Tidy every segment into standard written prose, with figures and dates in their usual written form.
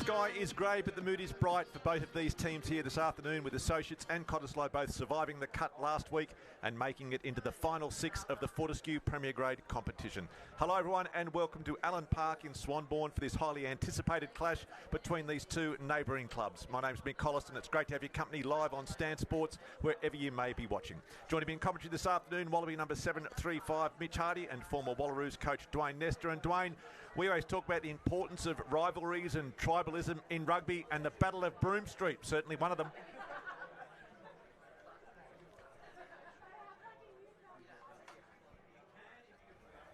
sky is grey, but the mood is bright for both of these teams here this afternoon, with Associates and Cottesloe both surviving the cut last week and making it into the final six of the Fortescue Premier Grade competition. Hello everyone and welcome to Allen Park in Swanbourne for this highly anticipated clash between these two neighbouring clubs. My name's Mick Collis and it's great to have your company live on Stan Sports wherever you may be watching. Joining me in commentary this afternoon, Wallaby number 735 Mitch Hardy and former Wallaroos coach Dwayne Nestor. And Dwayne, we always talk about the importance of rivalries and tribalism in rugby, and the Battle of Broome Street, certainly one of them.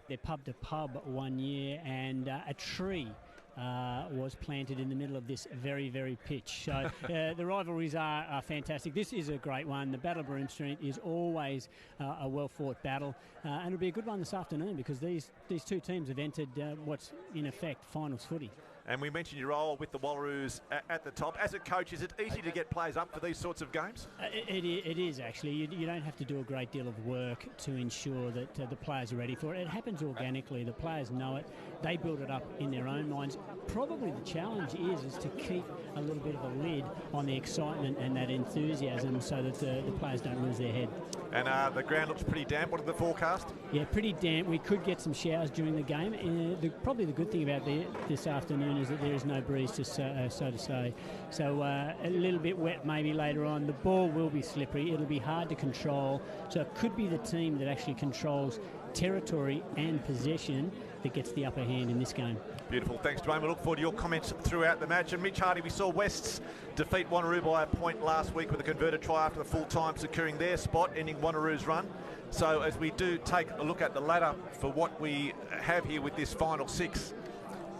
They're pub to pub one year, and a tree was planted in the middle of this very, very pitch. So the rivalries are fantastic. This is a great one. The Battle of Broome Street is always a well-fought battle, and it'll be a good one this afternoon because these two teams have entered what's in effect finals footy. And we mentioned your role with the Wallaroos at the top. As a coach, is it easy to get players up for these sorts of games? It is actually. You don't have to do a great deal of work to ensure that the players are ready for it. It happens organically. The players know it. They build it up in their own minds. Probably the challenge is to keep a little bit of a lid on the excitement and that enthusiasm so that the players don't lose their head. And the ground looks pretty damp. What is the forecast? Yeah, pretty damp. We could get some showers during the game. Probably the good thing about this afternoon is that there is no breeze, so to say. So a little bit wet maybe later on. The ball will be slippery. It'll be hard to control. So it could be the team that actually controls territory and possession that gets the upper hand in this game. Beautiful. Thanks, Dwayne. We look forward to your comments throughout the match. And Mitch Hardy, we saw Wests defeat Wanneroo by a point last week with a converted try after the full time, securing their spot, ending Wanneroo's run. So as we do take a look at the ladder for what we have here with this final six.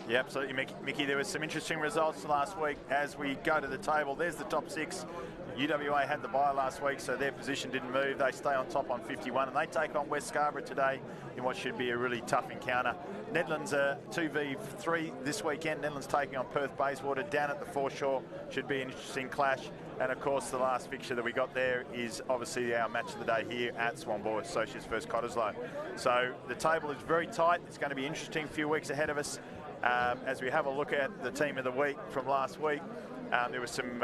Yeah, absolutely, Mickey. There was some interesting results last week. As we go to the table, there's the top six. UWA had the bye last week, so their position didn't move. They stay on top on 51, and they take on West Scarborough today in what should be a really tough encounter. Nedlands are 2v3 this weekend. Nedlands taking on Perth Bayswater down at the foreshore. Should be an interesting clash. And of course, the last fixture that we got there is obviously our match of the day here at Swanbourne, Associates versus Cottesloe. So the table is very tight. It's going to be interesting few weeks ahead of us. As we have a look at the team of the week from last week, there were some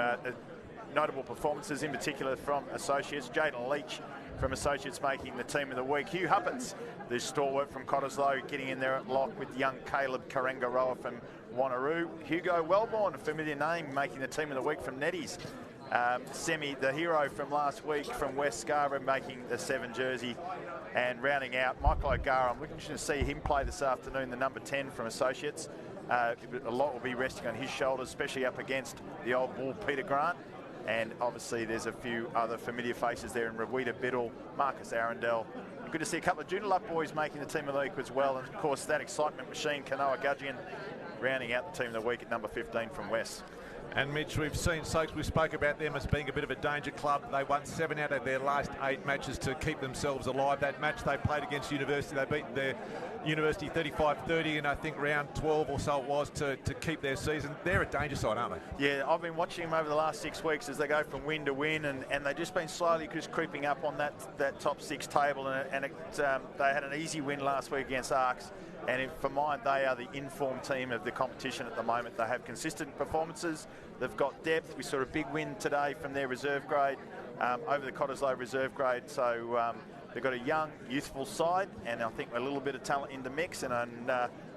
notable performances, in particular from Associates. Jaden Leach from Associates making the team of the week. Hugh Huppatz, the stalwart from Cottesloe, getting in there at lock with young Caleb Karengaroa from Wanneroo. Hugo Wellborn, a familiar name, making the team of the week from Netties. Semi, the hero from last week from West Scarborough, making the 7 jersey. And rounding out, Michael O'Gara, I'm looking to see him play this afternoon, the number 10 from Associates. A lot will be resting on his shoulders, especially up against the old bull, Peter Grant. And obviously there's a few other familiar faces there in Rowita Biddle, Marcus Arundel. Good to see a couple of Joondalup boys making the team of the week as well. And of course that excitement machine, Kanoa Gudgeon, rounding out the team of the week at number 15 from West. And Mitch, we've seen Soaks, we spoke about them as being a bit of a danger club. They won 7 out of their last 8 matches to keep themselves alive. That match they played against University, they beat their University 35-30 and I think round 12 or so it was to keep their season. They're a danger side, aren't they? Yeah, I've been watching them over the last 6 weeks as they go from win to win, and they've just been slowly just creeping up on that top 6 table, and they had an easy win last week against Arcs. And for mine, they are the informed team of the competition at the moment. They have consistent performances. They've got depth. We saw a big win today from their reserve grade over the Cottesloe reserve grade. So they've got a young, youthful side, and I think a little bit of talent in the mix. And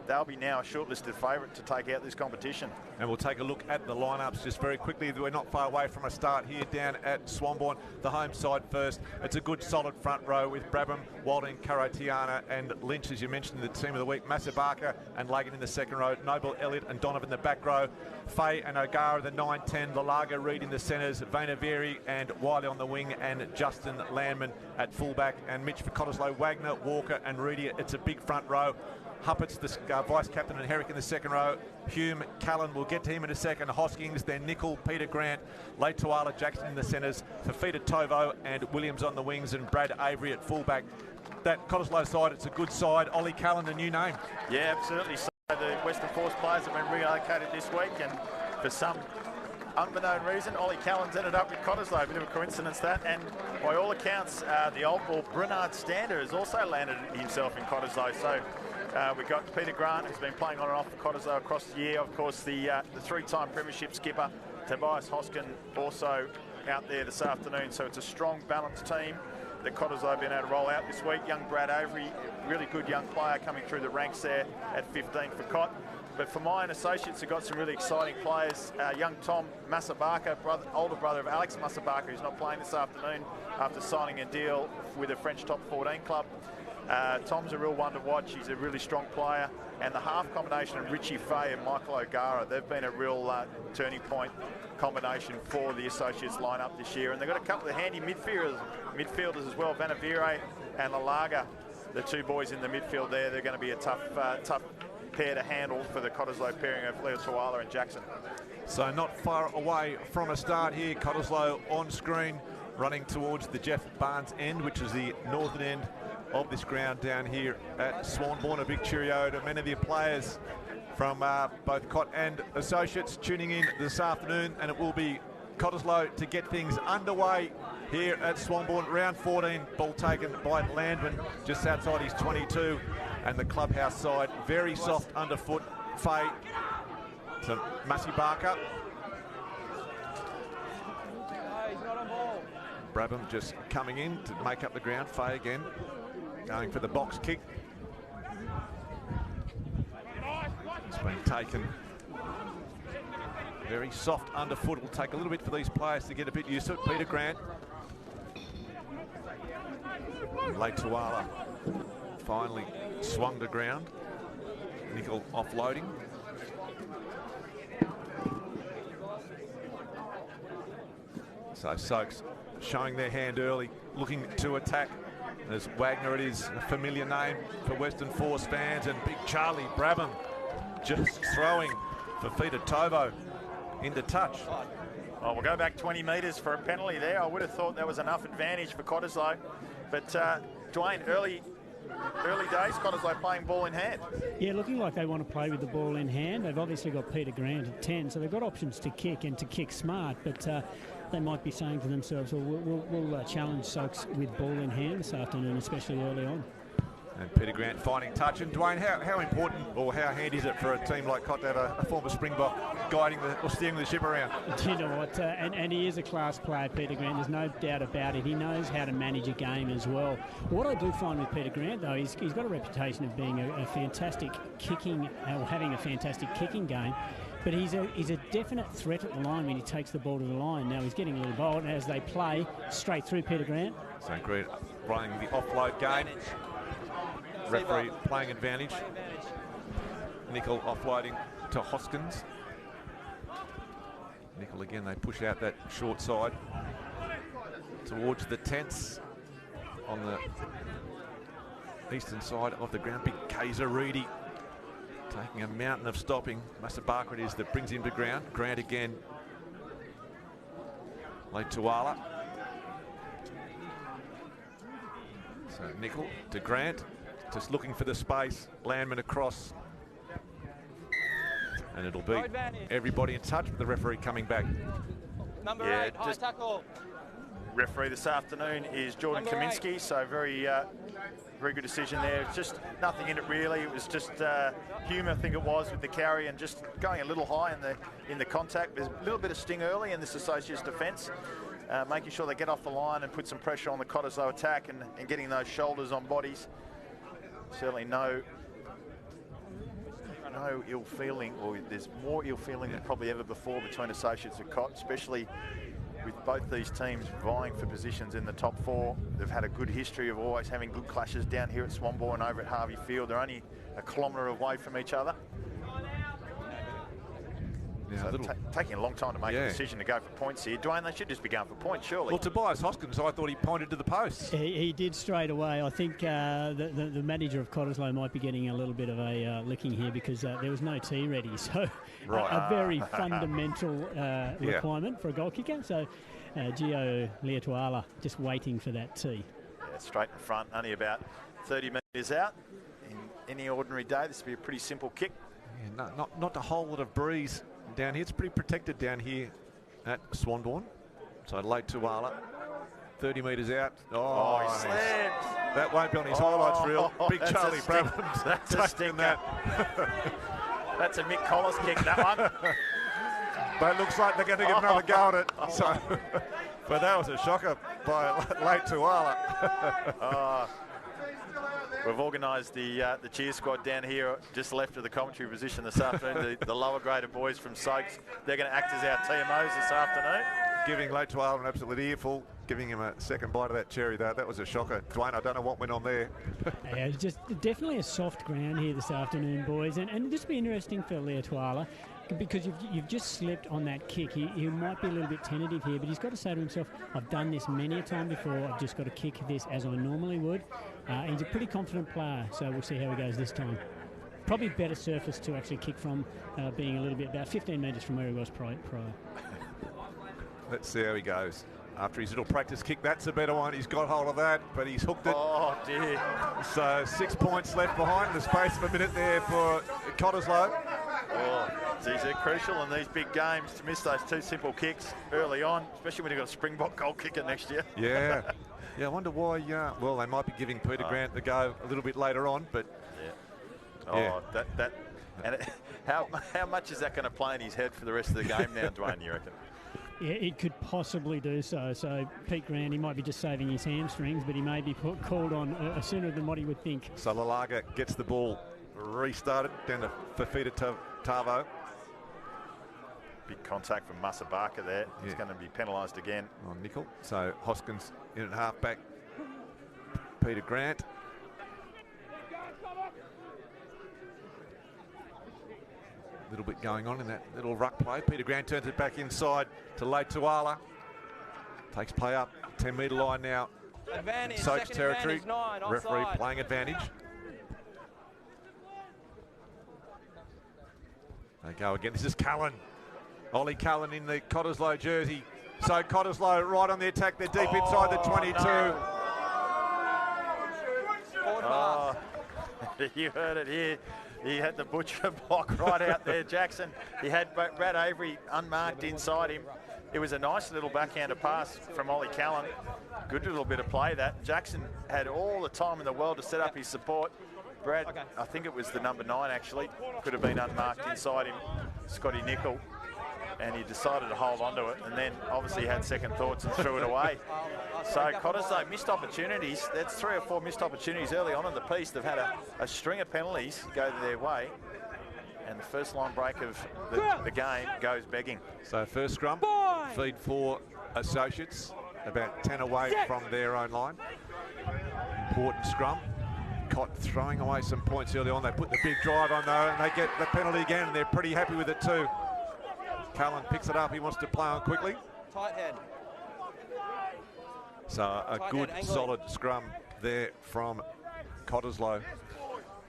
they'll be now a shortlisted favourite to take out this competition. And we'll take a look at the lineups just very quickly. We're not far away from a start here down at Swanbourne. The home side first. It's a good solid front row with Brabham, Walding, Karotiana and Lynch, as you mentioned, the team of the week. Masabaka and Lagan in the second row. Noble, Elliott and Donovan in the back row. Fay and O'Gara the 9-10. Lalaga, Reid in the centres. Vainaveri and Wiley on the wing, and Justin Landman at fullback. And Mitch for Cottesloe, Wagner, Walker and Reedy. It's a big front row. Huppatz, the vice-captain, and Herrick in the second row. Hume, Callan, we'll get to him in a second. Hoskins, then Nickel, Peter Grant, Leituala, Jackson in the centres. Fafita Tovo and Williams on the wings, and Brad Avery at fullback. That Cottesloe side, it's a good side. Ollie Callan, a new name. Yeah, absolutely. So the Western Force players have been relocated this week, and for some unbeknown reason, Ollie Callan's ended up with Cottesloe. A bit of a coincidence that, and by all accounts, the old ball, Brunard Stander, has also landed himself in Cottesloe. So We've got Peter Grant, who's been playing on and off for Cottesloe across the year. Of course, the three-time premiership skipper, Tobias Hoskin, also out there this afternoon. So it's a strong, balanced team that Cottesloe have been able to roll out this week. Young Brad Avery, really good young player coming through the ranks there at 15 for Cott. But for mine associates, have got some really exciting players. Young Tom Masabaka, older brother of Alex Masabaka, who's not playing this afternoon after signing a deal with a French top 14 club. Tom's a real one to watch. He's a really strong player. And the half combination of Richie Fay and Michael O'Gara, they've been a real turning point combination for the associates lineup this year. And they've got a couple of handy midfielders as well, Vanavire and Lalaga, the two boys in the midfield there. They're going to be a tough pair to handle for the Cottesloe pairing of Leo Tuala and Jackson. So not far away from a start here. Cottesloe on screen, running towards the Jeff Barnes end, which is the northern end of this ground down here at Swanbourne. A big cheerio to many of the players from both Cott and associates tuning in this afternoon, and it will be Cottesloe to get things underway here at Swanbourne. Round 14, ball taken by Landman just outside his 22, and the clubhouse side very soft underfoot. Fay to Masibaka. Brabham just coming in to make up the ground. Fay again going for the box kick. It's been taken very soft underfoot. It'll take a little bit for these players to get a bit used to it. Peter Grant. Late Tuala finally swung to ground. Nickel offloading. So Soaks showing their hand early, looking to attack. As Wagner, it is a familiar name for Western Force fans, and big Charlie Brabham just throwing for Fafita Tovo into touch. Well, we'll go back 20 metres for a penalty there. I would have thought that was enough advantage for Cottesloe. But Dwayne, early days, Cottesloe playing ball in hand. Yeah, looking like they want to play with the ball in hand. They've obviously got Peter Grant at 10, so they've got options to kick and to kick smart, but they might be saying to themselves, well, we'll challenge Soaks with ball in hand this afternoon, especially early on. And Peter Grant finding touch. And Dwayne, how important or how handy is it for a team like Cott to have a former Springbok guiding or steering the ship around? Do you know what? And he is a class player, Peter Grant. There's no doubt about it. He knows how to manage a game as well. What I do find with Peter Grant, though, he's got a reputation of being a fantastic kicking, or having a fantastic kicking game. But he's a definite threat at the line when he takes the ball to the line. Now he's getting a little bold as they play straight through Peter Grant. So Grant running the offload game. Referee playing advantage. Nickel offloading to Hoskins. Nickel again, they push out that short side towards the tents on the eastern side of the ground. Big Kaiser Reedy taking a mountain of stopping. Masabaka it is that brings him to ground. Grant again. Late Tuala. So Nickel to Grant. Just looking for the space. Landman across. And it'll be everybody in touch with the referee coming back. Number 8, high tackle. Referee this afternoon is Jordan Kaminsky, so very good decision there. It's just nothing in it really. It was just humour, I think it was, with the carry and just going a little high in the contact. There's a little bit of sting early in this associate's defence, making sure they get off the line and put some pressure on the Cottesloe attack and getting those shoulders on bodies. Certainly no ill feeling, or there's more ill feeling than probably ever before between associates at Cott, especially with both these teams vying for positions in the top 4. They've had a good history of always having good clashes down here at Swanbourne and over at Harvey Field. They're only a kilometre away from each other. Yeah, so taking a long time to make a decision to go for points here. Dwayne, they should just be going for points, surely. Well, Tobias Hoskins, I thought he pointed to the post. He did straight away. I think the manager of Cottesloe might be getting a little bit of a licking here because there was no tee ready. So a very fundamental requirement for a goal kicker. So Gio Leotuala just waiting for that tee. Yeah, straight in front, only about 30 metres out. In any ordinary day, this would be a pretty simple kick. Yeah, not a whole lot of breeze down here. It's pretty protected down here at Swanbourne. So late Tuala, 30 metres out. Oh, he slammed. That won't be on his highlights reel. Big Charlie Brabham. That's a stinker. That. That's a Mick Collis kick, that one. But it looks like they're going to get another go at it. So, but that was a shocker by late Tuala. We've organised the cheer squad down here just left of the commentary position this afternoon. The lower graded boys from Soaks, they're going to act as our TMOs this afternoon. Giving late Tuala an absolute earful, giving him a second bite of that cherry though. That was a shocker. Dwayne, I don't know what went on there. Yeah, just definitely a soft ground here this afternoon, boys. And this will be interesting for Leo Tuala, because you've just slipped on that kick. He might be a little bit tentative here, but he's got to say to himself, I've done this many a time before. I've just got to kick this as I normally would. He's a pretty confident player, so we'll see how he goes this time. Probably better surface to actually kick from, being a little bit about 15 metres from where he was prior. Let's see how he goes. After his little practice kick, that's a better one. He's got hold of that, but he's hooked it. Oh, dear. So 6 points left behind in the space of a minute there for Cottesloe. Oh, geez, they're crucial in these big games to miss those two simple kicks early on, especially when you've got a Springbok goal kicker next year. Yeah. Yeah, I wonder why. Well, they might be giving Peter Grant the go a little bit later on, but... Yeah. And how much is that going to play in his head for the rest of the game now, Dwayne, you reckon? Yeah, it could possibly do so. So Pete Grant, he might be just saving his hamstrings, but he may be called on sooner than what he would think. So Lalaga gets the ball restarted down to Fafita Tavo. Big contact from Masabaka there. Yeah. He's going to be penalised again. On Nickel. So Hoskins in at half-back. Peter Grant. A little bit going on in that little ruck play. Peter Grant turns it back inside to late Tuala. Takes play up, 10-metre line now. Advantage, Soaks territory. Advantage, 9, referee offside. playing advantage. They go again. This is Cullen. Ollie Cullen in the Cottesloe jersey. So Cottesloe right on the attack. They're deep inside the 22. No. You heard it here. He had the butcher block right out there, Jackson. He had Brad Avery unmarked inside him. It was a nice little backhander pass from Ollie Cullen. Good little bit of play that. Jackson had all the time in the world to set up his support. Brad, I think it was the number 9 actually, could have been unmarked inside him, Scotty Nickel. And he decided to hold on to it, and then obviously had second thoughts and threw it away. So Cottesloe missed opportunities. That's 3 or 4 missed opportunities early on in the piece. They've had a string of penalties go their way, and the first line break of the game goes begging. So first scrum, feed for Associates, about 10 away from their own line. Important scrum. Cott throwing away some points early on. They put the big drive on though, and they get the penalty again, and they're pretty happy with it too. Cullen picks it up. He wants to play on quickly. Tight head. So a good, solid scrum there from Cottesloe.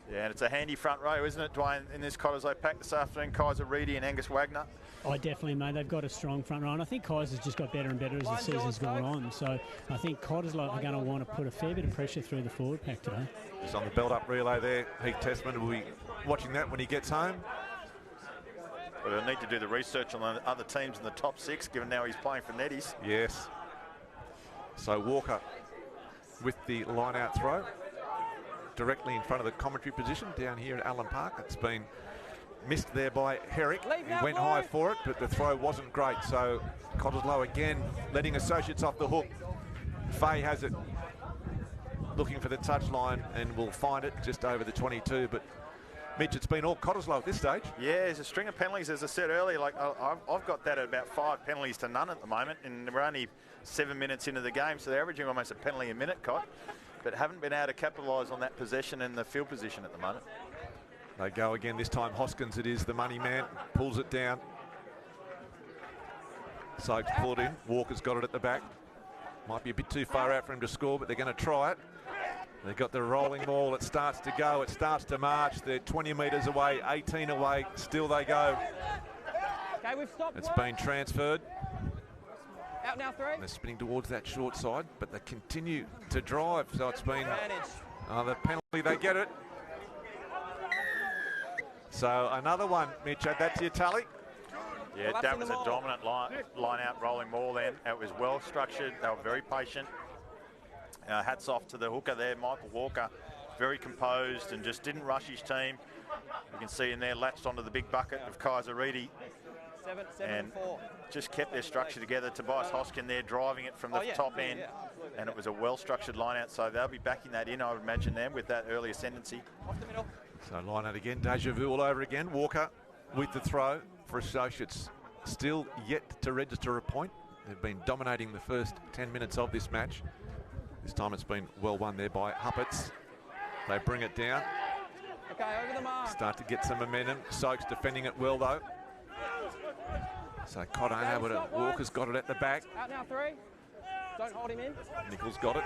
Yeah, and it's a handy front row, isn't it, Dwayne, in this Cottesloe pack this afternoon? Kaiser Reedy and Angus Wagner. Oh, definitely, mate. They've got a strong front row, and I think Kaiser's just got better and better as the season's gone on. So I think Cottesloe are going to want to put a fair bit of pressure through the forward pack today. Just on the build-up relay there, Heath Testman will be watching that when he gets home. But they'll need to do the research on the other teams in the top 6, given now he's playing for Netties. Yes. So Walker with the line-out throw, directly in front of the commentary position down here at Allen Park. It's been missed there by Herrick. He went high for it, but the throw wasn't great. So Cottesloe again letting Associates off the hook. Fay has it, looking for the touchline, and will find it just over the 22. But Mitch, it's been all Cottesloe at this stage. Yeah, there's a string of penalties, as I said earlier. Like I've got that at about 5 penalties to none at the moment, and we're only 7 minutes into the game, so they're averaging almost a penalty a minute, Cott, but haven't been able to capitalise on that possession and the field position at the moment. They go again. This time Hoskins, it is the money man, pulls it down. Soaks pulled in. Walker's got it at the back. Might be a bit too far out for him to score, but they're going to try it. They've got the rolling ball. It starts to go. It starts to march. They're 20 metres away, 18 away. Still they go. Okay, we've stopped. It's been transferred. Out now, 3. They're spinning towards that short side, but they continue to drive. So it's been the penalty. They get it. So another one, Mitch. That's your tally. Yeah, that was a dominant line-out rolling ball then. It was well structured. They were very patient. Hats off to the hooker there, Michael Walker. Very composed and just didn't rush his team. You can see in there, latched onto the big bucket of Kaiser Reedy. 7 and 4. Just kept their structure together. Tobias Hoskin there driving it from the top end. And it was a well-structured line-out, so they'll be backing that in, I would imagine, then, with that early ascendancy. Off the middle. So line-out again, deja vu all over again. Walker with the throw for Associates. Still yet to register a point. They've been dominating the first 10 minutes of this match. This time it's been well won there by Huppets. They bring it down. Okay, over the mark. Start to get some momentum. Soaks defending it well, though. So Cottesloe, but Walker's got it at the back. Out now, 3. Don't hold him in. Nichols got it.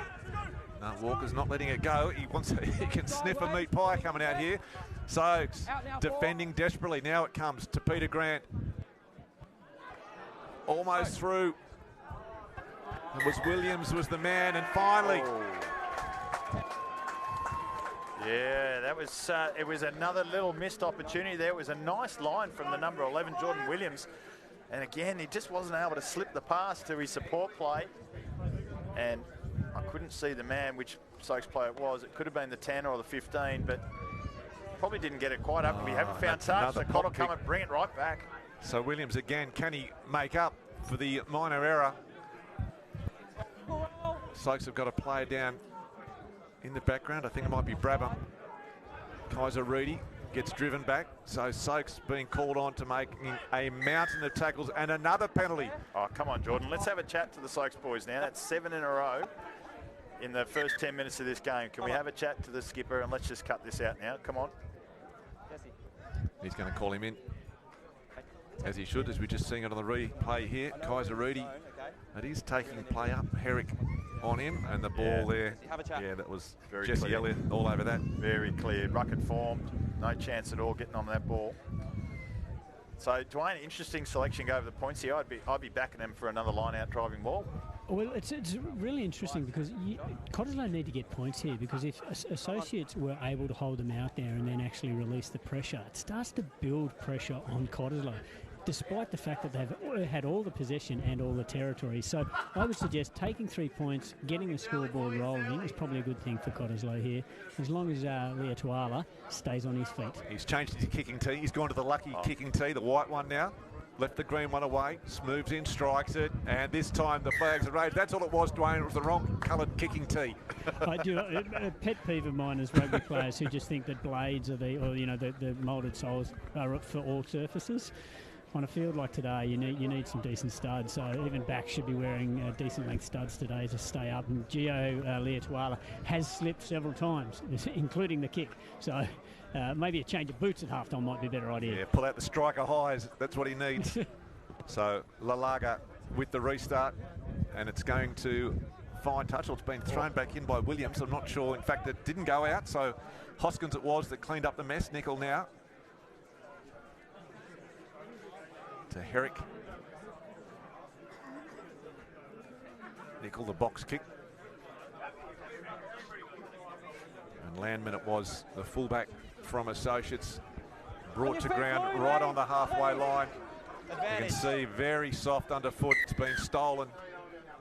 No, Walker's not letting it go. He wants he can sniff a meat pie coming out here. Soaks defending desperately. Now it comes to Peter Grant. Almost through. It was Williams was the man, and finally. Yeah, that was it was another little missed opportunity there. It was a nice line from the number 11, Jordan Williams. And again, he just wasn't able to slip the pass to his support play. And I couldn't see the man, which Soaks player it was. It could have been the 10 or the 15, but probably didn't get it quite up. We haven't found touch, so Cott will come and bring it right back. So Williams again, can he make up for the minor error? Soaks have got a player down in the background. I think it might be Brabham. Kaiser Reedy gets driven back. So Soaks being called on to make a mountain of tackles and another penalty. Oh, come on, Jordan. Let's have a chat to the Soaks boys now. That's 7 in a row in the first 10 minutes of this game. Can we have a chat to the skipper and let's just cut this out now? Come on. He's going to call him in. As he should, as we're just seeing it on the replay here. Kaiser Reedy, it is taking play up. Herrick on him, and the ball there. Yeah, that was very Jesse clear. Elliott all over that. Very clear. Rucket formed. No chance at all getting on that ball. So, Dwayne, interesting selection go over the points here. I'd be backing them for another line-out driving ball. Well, it's really interesting because Cottesloe need to get points here, because if Associates were able to hold them out there and then actually release the pressure, it starts to build pressure on Cottesloe, despite the fact that they've had all the possession and all the territory. So I would suggest taking 3 points, getting the scoreboard rolling is probably a good thing for Cottesloe here, as long as Leotuala stays on his feet. He's changed his kicking tee. He's gone to the lucky kicking tee, the white one now. Left the green one away, moves in, strikes it, and this time the flags are raised. That's all it was, Dwayne. It was the wrong coloured kicking tee. I do. A pet peeve of mine is rugby players who just think that blades are the moulded soles are for all surfaces. On a field like today, you need some decent studs. So even backs should be wearing decent length studs today to stay up. And Gio Leotuala has slipped several times, including the kick. So maybe a change of boots at halftime might be a better idea. Yeah, pull out the striker highs. That's what he needs. So Lalaga with the restart, and it's going to find touch. It's been thrown back in by Williams. I'm not sure. In fact, it didn't go out. So Hoskins it was that cleaned up the mess. Nickel now. To Herrick. Nickel the box kick. And Landman it was, the fullback from Associates, brought to ground right on the halfway line. You can see very soft underfoot. It's been stolen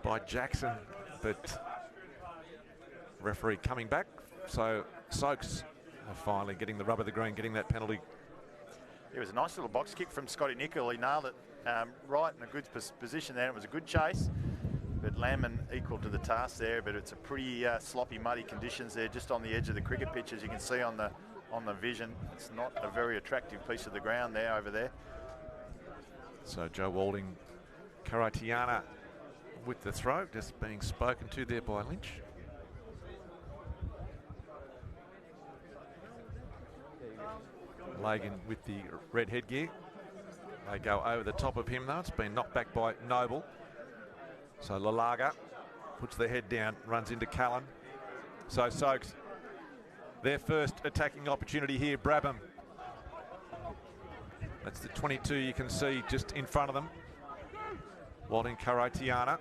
by Jackson, but referee coming back. So Soaks are finally getting the rub of the green, getting that penalty. It was a nice little box kick from Scotty Nickel. He nailed it right in a good position there. It was a good chase, but Landman equal to the task there. But it's a pretty sloppy, muddy conditions there, just on the edge of the cricket pitch, as you can see on the vision. It's not a very attractive piece of the ground there over there. So Joe Walding, Karatiana with the throw, just being spoken to there by Lynch. Lagan with the red headgear. They go over the top of him though. It's been knocked back by Noble. So Lalaga puts the head down, runs into Callan. So Soaks, their first attacking opportunity here. Brabham. That's the 22 you can see just in front of them. Walding Karatiana.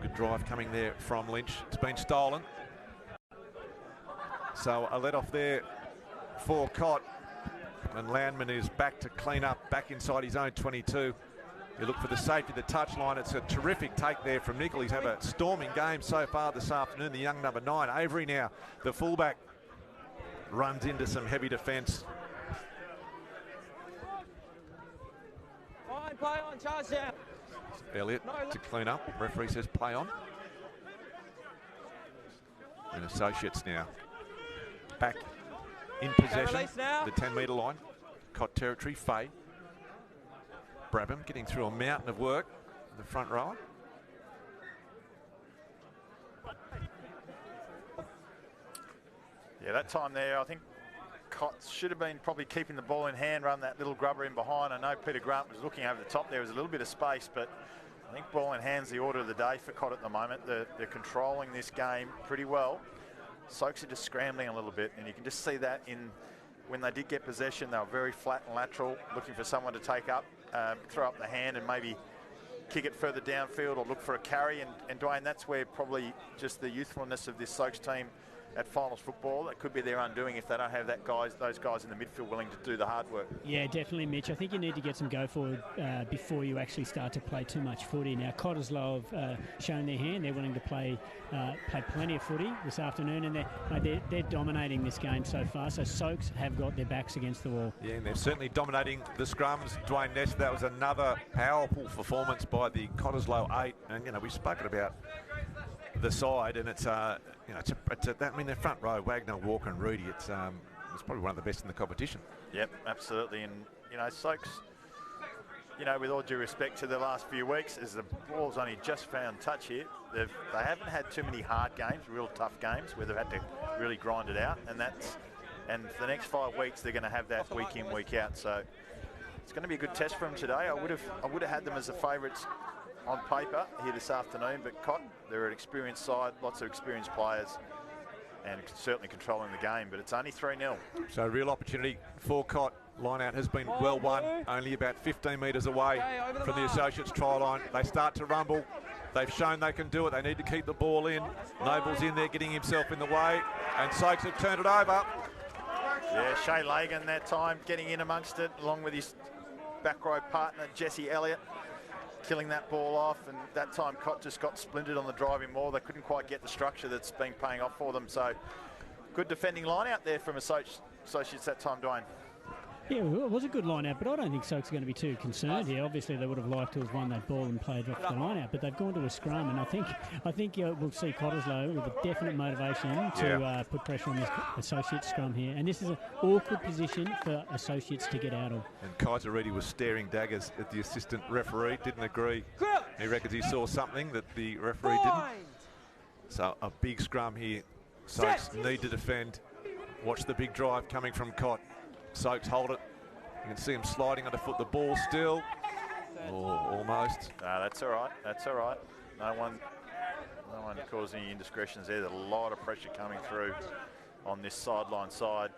Good drive coming there from Lynch. It's been stolen. So a let off there for Cott, and Landman is back to clean up, back inside his own 22. You look for the safety, the touchline. It's a terrific take there from Nickel. He's had a storming game so far this afternoon. The young number 9, Avery now, the fullback, runs into some heavy defence. Fine, play on, charge down. Elliott to clean up. Referee says play on. And Associates now back in possession. The 10-metre line. Cott territory, Fay. Brabham getting through a mountain of work in the front row. Yeah, that time there, I think Cott should have been probably keeping the ball in hand, run that little grubber in behind. I know Peter Grant was looking over the top. There was a little bit of space, but I think ball in hand's the order of the day for Cott at the moment. They're controlling this game pretty well. Soaks are just scrambling a little bit, and you can just see that in when they did get possession. They were very flat and lateral, looking for someone to take up, throw up the hand and maybe kick it further downfield or look for a carry. And Dwayne, that's where probably just the youthfulness of this Soaks team at finals football, that could be their undoing if they don't have those guys in the midfield willing to do the hard work. Yeah, definitely, Mitch. I think you need to get some go forward before you actually start to play too much footy. Now, Cottesloe have shown their hand. They're willing to play plenty of footy this afternoon, and they're dominating this game so far. So Soaks have got their backs against the wall. Yeah, and they're certainly dominating the scrums. Dwayne Ness, that was another powerful performance by the Cottesloe 8. And, we've spoken about the side, and it's their front row, Wagner, Walker and Rudy, it's probably one of the best in the competition. Yep, absolutely. And Soaks, with all due respect to the last few weeks, as the ball's only just found touch here, they haven't had too many hard games, real tough games where they've had to really grind it out, and for the next 5 weeks they're going to have that week in, week out. So it's going to be a good test for them today. I would have had them as the favourites on paper here this afternoon, but Cott, they're an experienced side, lots of experienced players, and certainly controlling the game, but it's only 3-0. So a real opportunity for Cott. Line out has been well won, only about 15 metres away from the Associates try line. They start to rumble. They've shown they can do it. They need to keep the ball in. Noble's in there getting himself in the way, and Soaks have turned it over. Yeah, Shay Lagan that time getting in amongst it, along with his back row partner, Jesse Elliott, killing that ball off, and that time Cott just got splintered on the driving maul. They couldn't quite get the structure that's been paying off for them. So good defending line out there from Associates that time, Dwayne. Yeah, it was a good line out, but I don't think Soaks are going to be too concerned here. Obviously, they would have liked to have won that ball and played off the line out, but they've gone to a scrum, and I think we'll see Cottesloe with a definite motivation to put pressure on this Associates scrum here. And this is an awkward position for Associates to get out of. And Kaiser Reedy was staring daggers at the assistant referee, didn't agree. He reckons he saw something that the referee didn't. So a big scrum here. Soaks need to defend. Watch the big drive coming from Cott. Soaks hold it. You can see him sliding underfoot. The ball still. Oh, almost. No, that's all right. That's all right. No one caused any indiscretions there. There's a lot of pressure coming through on this sideline side.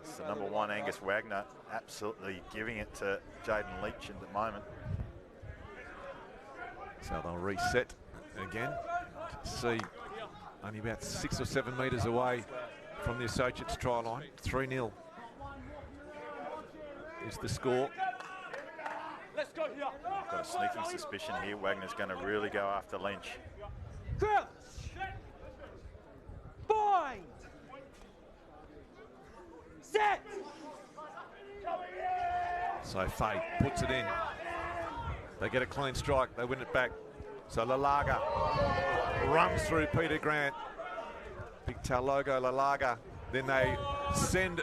It's the number 1, Angus Wagner, absolutely giving it to Jaden Leach at the moment. So they'll reset again. See, only about 6 or 7 metres away from the Associates try line. 3-0. Is the score. Let's go here. Got a sneaking suspicion here. Wagner's going to really go after Lynch. Crouch. Bind. Set. So Fay puts it in. They get a clean strike. They win it back. So Lalaga runs through Peter Grant. Big tail logo, Lalaga. Then they send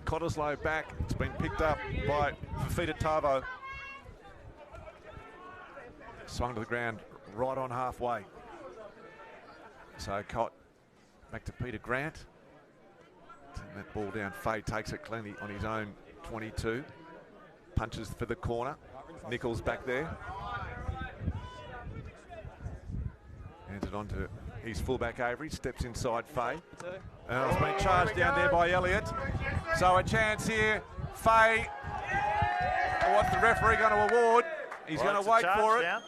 Cottesloe back. It's been picked up by Fafita Tavo. Swung to the ground right on halfway. So Cott back to Peter Grant. Taking that ball down. Fay takes it cleanly on his own 22. Punches for the corner. Nichols back there. Hands it on to his fullback Avery. Steps inside Fay. And it's been charged down there by Elliott. So a chance here. Fay. What's the referee going to award? He's going to wait for it. Down.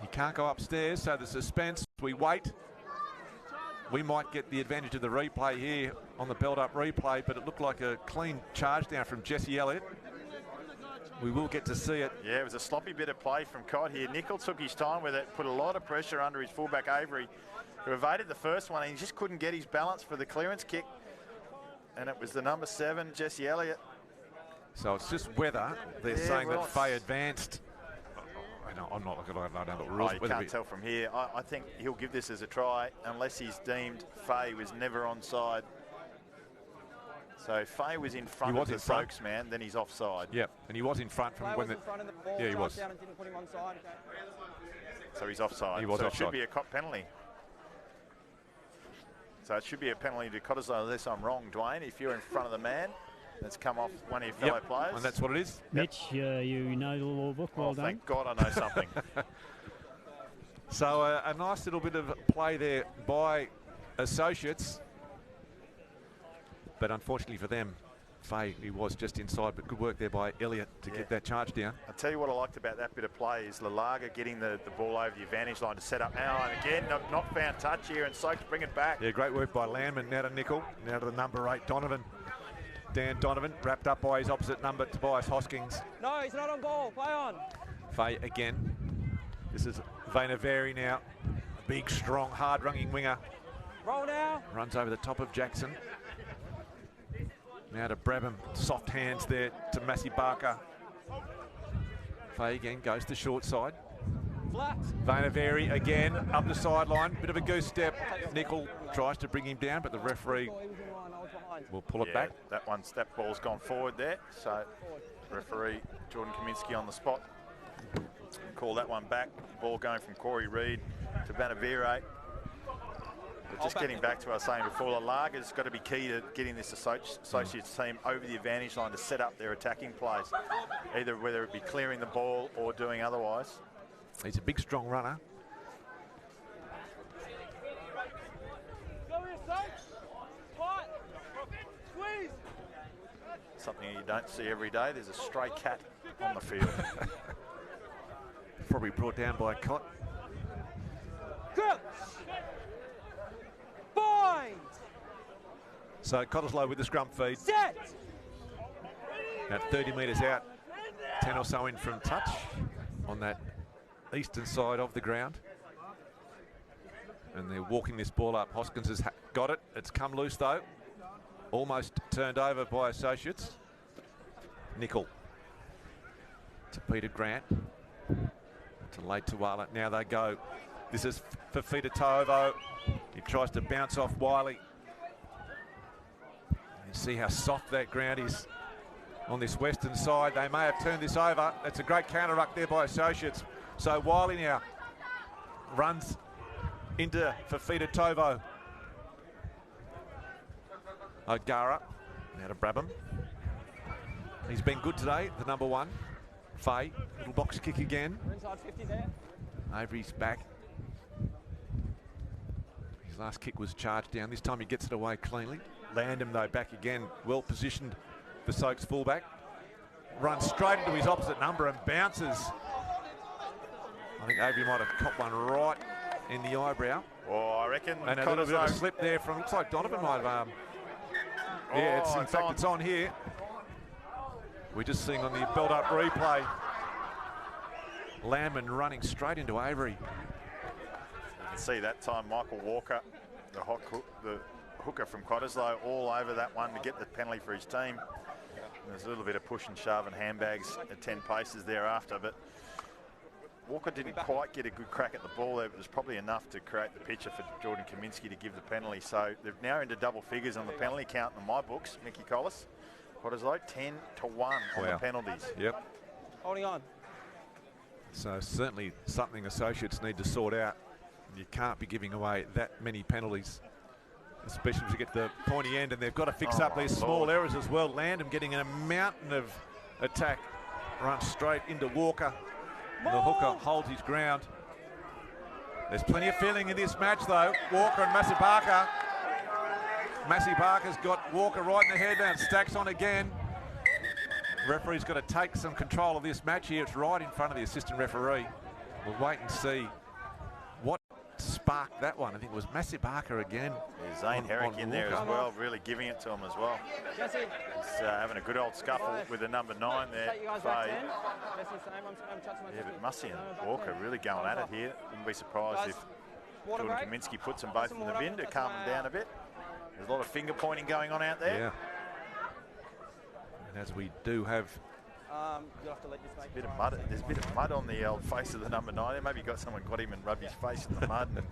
He can't go upstairs, so the suspense. We wait. We might get the advantage of the replay here on the build-up replay, but it looked like a clean charge down from Jesse Elliott. we will get to see it. Yeah, it was a sloppy bit of play from Cott here. Nickel took his time with it, put a lot of pressure under his fullback Avery, who evaded the first one, and he just couldn't get his balance for the clearance kick. And it was the number 7, Jesse Elliott. So it's just whether they're saying that Faye advanced. I'm not looking at the rules. You can't tell from here. I think he'll give this as a try unless he's deemed Faye was never onside. So if Faye was in front of the Soaks man, then he's offside. Yep, and he was in front from when the... Yeah, he was. Down and didn't put him onside. So he's offside. He was so offside. It should be a Cott penalty. So it should be a penalty to Cottesloe unless I'm wrong, Dwayne. If you're in front of the man, that's come off one of your fellow players. And that's what it is. Mitch, you know the law book. Well done. Thank God I know something. So a nice little bit of play there by Associates. But unfortunately for them, Faye, he was just inside, but good work there by Elliott to get that charge down. I'll tell you what I liked about that bit of play is Lalaga getting the ball over the advantage line to set up now. And again, not found touch here, and Soaks bring it back. Yeah, great work by Landman. Now to Nickel, now to the number 8, Donovan. Dan Donovan, wrapped up by his opposite number, Tobias Hoskins. No, he's not on ball. Play on. Faye again. This is Vainaveri now. A big, strong, hard-runging winger. Roll now. Runs over the top of Jackson. Now to Brabham, soft hands there to Massey Barker. Faye again goes to short side. Flat. Vainaveri again up the sideline, bit of a goose step. Nickel tries to bring him down, but the referee will pull it back. That ball's gone forward there. So referee Jordan Kaminsky on the spot. Call that one back. Ball going from Corey Reid to Vainaveri. But just getting back to what I was saying before, Lalaga's got to be key to getting this Associates team over the advantage line to set up their attacking plays, either whether it be clearing the ball or doing otherwise. He's a big, strong runner. Something you don't see every day. There's a stray cat on the field. Probably brought down by Cott. Good. Bind. So Cottesloe with the scrum feed. Set. About 30 metres out, 10 or so in from touch on that eastern side of the ground. And they're walking this ball up. Hoskins has got it. It's come loose though. Almost turned over by Associates. Nickel to Peter Grant. To late Tuala. Now they go. This is for Fita Tovo. He tries to bounce off Wiley. You see how soft that ground is on this western side. They may have turned this over. That's a great counter ruck there by Associates. So Wiley now runs into Fafita Tovo. O'Gara now to Brabham. He's been good today, the number 1. Faye, little box kick again. We're inside 50 there. Avery's back. His last kick was charged down. This time he gets it away cleanly. Landham though back again, well positioned for Soaks fullback. Runs straight into his opposite number and bounces. I think Avery might have copped one right in the eyebrow. Oh, I reckon. And a little bit of a slip there from, looks like Donovan might have. Yeah, in fact it's on here. We're just seeing on the build-up replay. Landman running straight into Avery. You can see that time Michael Walker, the hooker from Cottesloe, all over that one to get the penalty for his team. And there's a little bit of push and shove and handbags at 10 paces thereafter, but Walker didn't quite get a good crack at the ball there, but it was probably enough to create the picture for Jordan Kaminsky to give the penalty. So they're now into double figures on the penalty count in my books, Mickey Collis. Cottesloe 10-1 on the penalties. Yep. Holding on. So certainly something Associates need to sort out. You can't be giving away that many penalties, especially as you get to the pointy end, and they've got to fix up these small errors as well. Landham getting a mountain of attack, runs straight into Walker. The hooker holds his ground. There's plenty of feeling in this match though. Walker and Massey Barker. Massey Barker's got Walker right in the head and stacks on again. Referee's got to take some control of this match here. It's right in front of the assistant referee. We'll wait and see what sparked that one. I think it was Massey Barker again. Yeah, Zane Herrick in there as Walker. well, really giving it to him as well. Jesse. He's having a good old scuffle with the number 9 there. Take you guys back Faye. 10. Jesse, same. I'm touching my Yeah, but 50. Mussey and No, back Walker 10. really going at it here. Wouldn't be surprised Guys, if water Jordan break. Kaminsky puts them both Some in the water. bin to That's calm my them down a bit. There's a lot of finger pointing going on out there. Yeah. And as we do have You'll have to let this make Bit of mud. There's a bit of mud on the old face of the number 9 there. Maybe someone got him and rubbed his face in the mud. And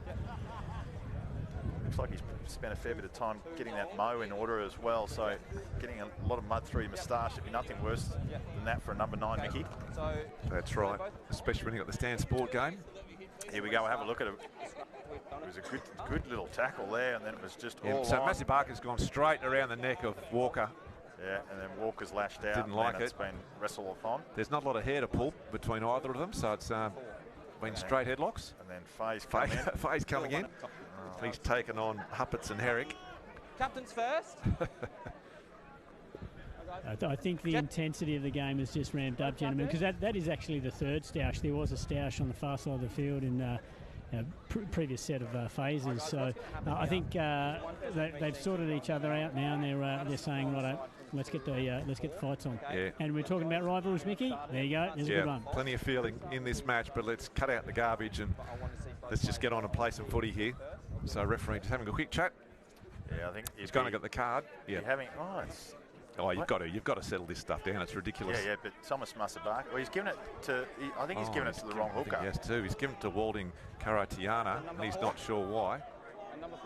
looks like he's spent a fair bit of time getting that mow in order as well. So getting a lot of mud through your moustache would be nothing worse than that for a number 9, Mickey. So that's right, especially when you got the stand sport game. Here we go. We'll have a look at it. It was a good little tackle there, and then it was just all So on. Massey Barker's gone straight around the neck of Walker. Yeah, and then Walker's lashed out. Didn't like It's it. been wrestled off on. There's not a lot of hair to pull between either of them, so it's been straight headlocks. And then Faye's coming in. Faye's coming in. He's taken on Huppets and Herrick. captains first. I think the intensity of the game has just ramped up, gentlemen, because that is actually the third stoush. There was a stoush on the far side of the field in previous set of phases. So I think they've sorted each other out now, and they're saying, right, let's get the fights on. Yeah. And we're talking about rivalries, Mickey. There you go. There's a good one. Plenty of feeling in this match, but let's cut out the garbage and let's just get on and play some footy here. So referee just having a quick chat. Yeah, I think He's going to get the card. Yeah. You've got to settle this stuff down. It's ridiculous. Yeah, but Thomas Musabak. Well, he's given it to. I think he's given it to the wrong hooker. Yes, too. He's given it to Walding Karatiana, and he's not sure why. And number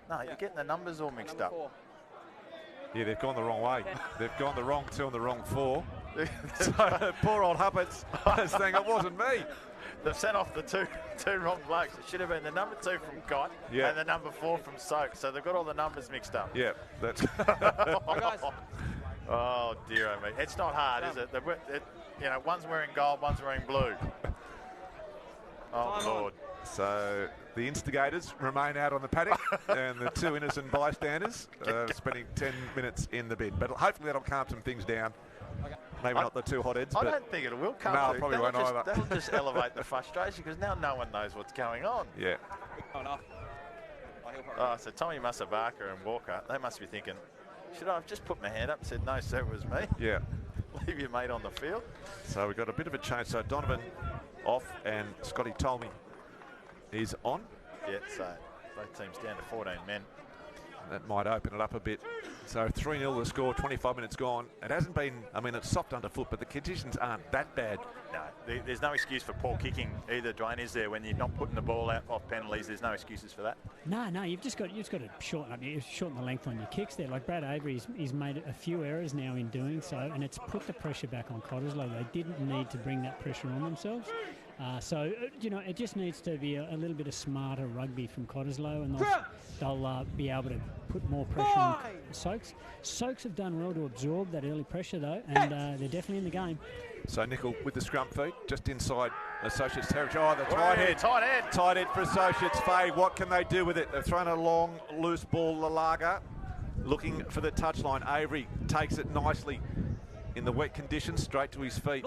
4? No, you're getting the numbers all mixed up. 4. Yeah, they've gone the wrong way. They've gone the wrong 2 and the wrong 4. So poor old Huppets is saying it wasn't me. They've sent off the two wrong blokes. It should have been the number 2 from Cott and the number 4 from Soak. So they've got all the numbers mixed up. Yeah, that's. Oh dear, oh me. It's not hard, is it? One's wearing gold, one's wearing blue. Oh Lord. So the instigators remain out on the paddock, and the 2 innocent bystanders spending 10 minutes in the bin. But hopefully that'll calm some things down. Maybe not the 2 hotheads. I don't think it will come. No, it probably won't either. That'll just elevate the frustration because now no one knows what's going on. Yeah. Oh, no. So Tommy Musabaka and Walker, they must be thinking, should I have just put my hand up and said, no, sir, it was me? Yeah. Leave your mate on the field. So we've got a bit of a change. So Donovan off, and Scotty Tolmie is on. Yeah, so both teams down to 14 men. That might open it up a bit. So 3-0 the score, 25 minutes gone. It hasn't been, it's soft underfoot, but the conditions aren't that bad. No, there's no excuse for poor kicking either, Dwayne, is there? When you're not putting the ball out off penalties, there's no excuses for that. No, you've just got to shorten the length on your kicks there. Like Brad Avery, he's made a few errors now in doing so, and it's put the pressure back on Cottesloe. They didn't need to bring that pressure on themselves. It just needs to be a little bit of smarter rugby from Cottesloe, and they'll be able to put more pressure on Soaks. Soaks have done well to absorb that early pressure, though, and they're definitely in the game. So Nickel with the scrum feet, just inside Associates territory. Oh, the tight head. Tight head for Associates. Faye, what can they do with it? They've thrown a long, loose ball. Lalaga looking for the touchline. Avery takes it nicely in the wet conditions, straight to his feet.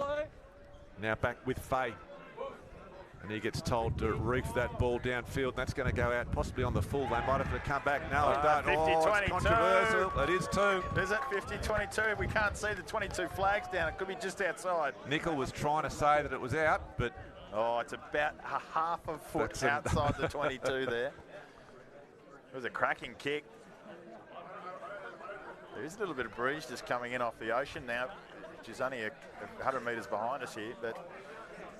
Now back with Faye. And he gets told to reef that ball downfield. That's going to go out possibly on the full. They might have to come back. No, it don't. 50-22. It's controversial. It is 2. Is it 50-22? We can't see the 22 flags down. It could be just outside. Nickel was trying to say that it was out, but... Oh, it's about a half a foot outside the 22 there. It was a cracking kick. There is a little bit of breeze just coming in off the ocean now, which is only 100 metres behind us here, but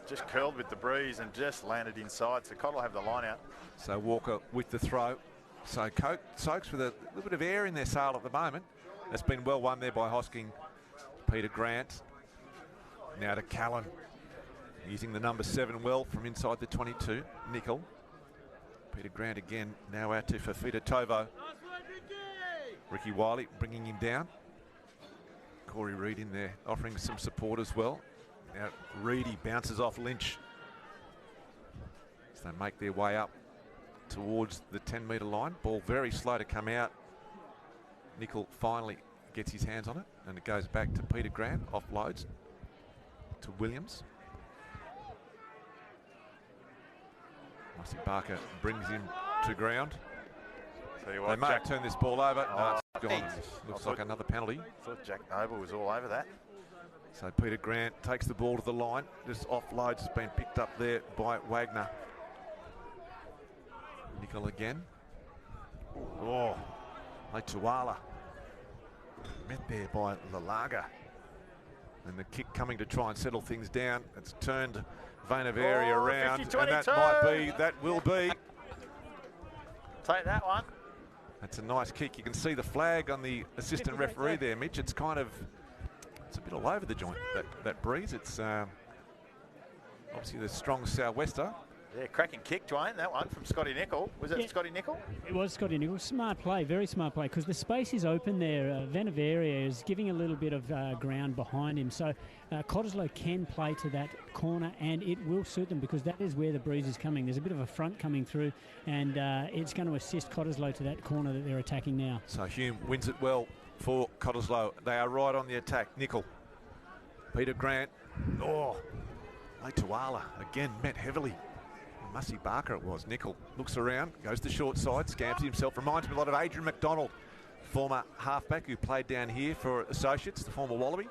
just curled with the breeze and just landed inside. So Cott will have the line out. So Walker with the throw. So Soaks with a little bit of air in their sail at the moment. That's been well won there by Hosking. Peter Grant. Now to Callan. Using the number 7 well from inside the 22. Nickel. Peter Grant again. Now out to Fafita Tovo. Ricky Wiley bringing him down. Corey Reid in there offering some support as well. Now Reedy bounces off Lynch as they make their way up towards the 10-metre line. Ball very slow to come out. Nickel finally gets his hands on it, and it goes back to Peter Grant. Offloads to Williams. Mussy Barker brings him to ground. Tell you They what, may Jack, have turned this ball over. No, it's gone. Jeez. Looks like another penalty. I thought Jack Noble was all over that. So Peter Grant takes the ball to the line. This offload's been picked up there by Wagner. Nickel again. Oh, Tuala. Met there by Lalaga. And the kick coming to try and settle things down. It's turned Vainaveri around. 50, and that will be. Take that one. That's a nice kick. You can see the flag on the assistant referee there, Mitch. It's kind of, it's a bit all over the joint, that breeze. It's obviously the strong sou'wester. Yeah, cracking kick, Dwayne, that one from Scotty Nicol. Was that Scotty Nicol? It was Scotty Nicol. Smart play, very smart play, because the space is open there. Vainaveri is giving a little bit of ground behind him. So Cottesloe can play to that corner, and it will suit them because that is where the breeze is coming. There's a bit of a front coming through, and it's going to assist Cottesloe to that corner that they're attacking now. So Hume wins it well for Cottesloe. They are right on the attack. Nicol. Peter Grant. Oh, Tuala again met heavily. Mussy Barker it was. Nicol looks around, goes to short side, scamps himself. Reminds me a lot of Adrian McDonald, former halfback who played down here for Associates, the former Wallaby,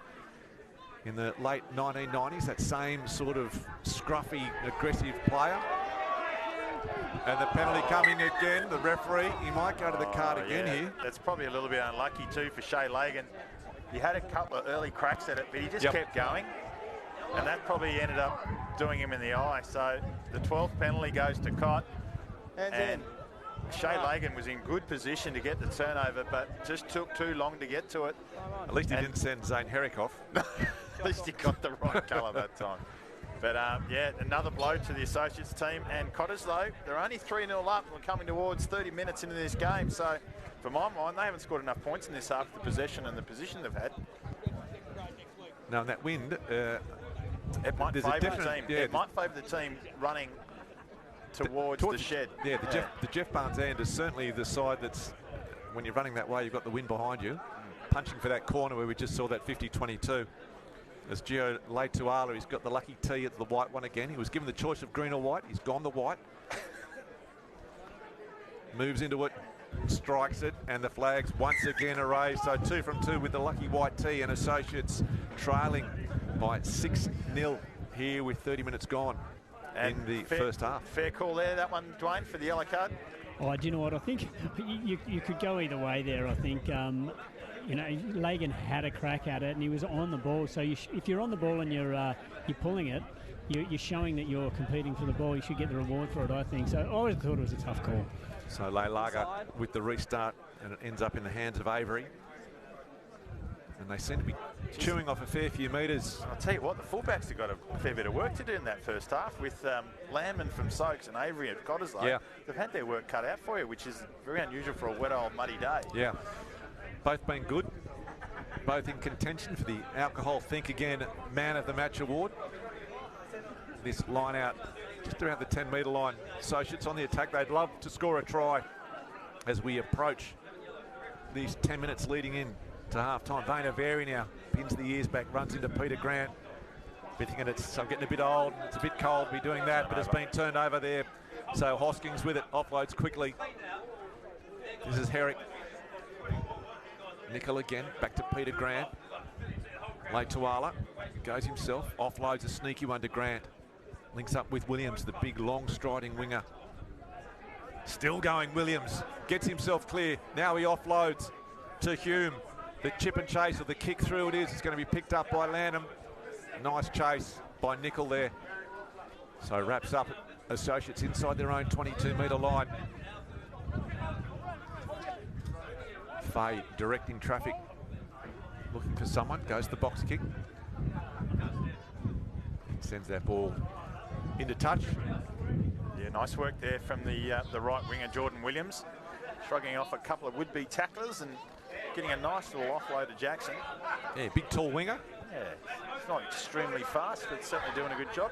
in the late 1990s. That same sort of scruffy, aggressive player. And the penalty coming again. The referee, he might go to the card again here. That's probably a little bit unlucky too for Shay Lagan. He had a couple of early cracks at it, but he just kept going. And that probably ended up doing him in the eye. So the 12th penalty goes to Cott. And Shay Lagan was in good position to get the turnover, but just took too long to get to it. At least he didn't send Zane Herrick off. At least he got the right colour that time. But yeah, another blow to the Associates team. And Cottesloe, they're only 3-0 up. We're coming towards 30 minutes into this game. So for my mind, they haven't scored enough points in this half of the possession and the position they've had. Now, in that wind, it might favour the team. Yeah, it might favour the team running towards the shed. Yeah, the Jeff Barnes end is certainly the side that's, when you're running that way, you've got the wind behind you. Punching for that corner where we just saw that 50-22. As Gio Leituala, he's got the lucky tee at the white one again. He was given the choice of green or white. He's gone the white. Moves into it, strikes it, and the flag's once again erased. So 2 from 2 with the lucky white tee, and Associates trailing by 6-0 here with 30 minutes gone in the first half. Fair call there, that one, Dwayne, for the yellow card. Oh, do you know what? I think you could go either way there. I think, you know, Lagan had a crack at it and he was on the ball. So if you're on the ball and you're pulling it, you're showing that you're competing for the ball. You should get the reward for it, I think. So I always thought it was a tough call. So Leilaga with the restart, and it ends up in the hands of Avery. And they seem to be chewing off a fair few metres. I'll tell you what, the fullbacks have got a fair bit of work to do in that first half with Landman from Soaks and Avery at Cottesloe. Yeah. They've had their work cut out for you, which is very unusual for a wet old muddy day. Yeah, both been good. Both in contention for the Alcohol Think Again Man of the Match award. This line out just around the 10-metre line. Associates on the attack. They'd love to score a try as we approach these 10 minutes leading in to half-time. Vainaveri now pins the ears back, runs into Peter Grant. Thinking I'm getting a bit old, it's a bit cold to be doing that, but it's been turned over there. So Hoskins with it, offloads quickly. This is Herrick. Nicol again, back to Peter Grant. Leituala goes himself, offloads a sneaky one to Grant. Links up with Williams, the big, long, striding winger. Still going, Williams. Gets himself clear. Now he offloads to Hume. The chip and chase, or the kick through it is. It's going to be picked up by Lanham. Nice chase by Nicol there. So wraps up Associates inside their own 22-metre line. Fay directing traffic. Looking for someone. Goes the box kick. Sends that ball into touch. Yeah, nice work there from the right winger, Jordan Williams. Shrugging off a couple of would-be tacklers and getting a nice little offload to Jackson. Yeah, big tall winger. Yeah, it's not extremely fast, but certainly doing a good job.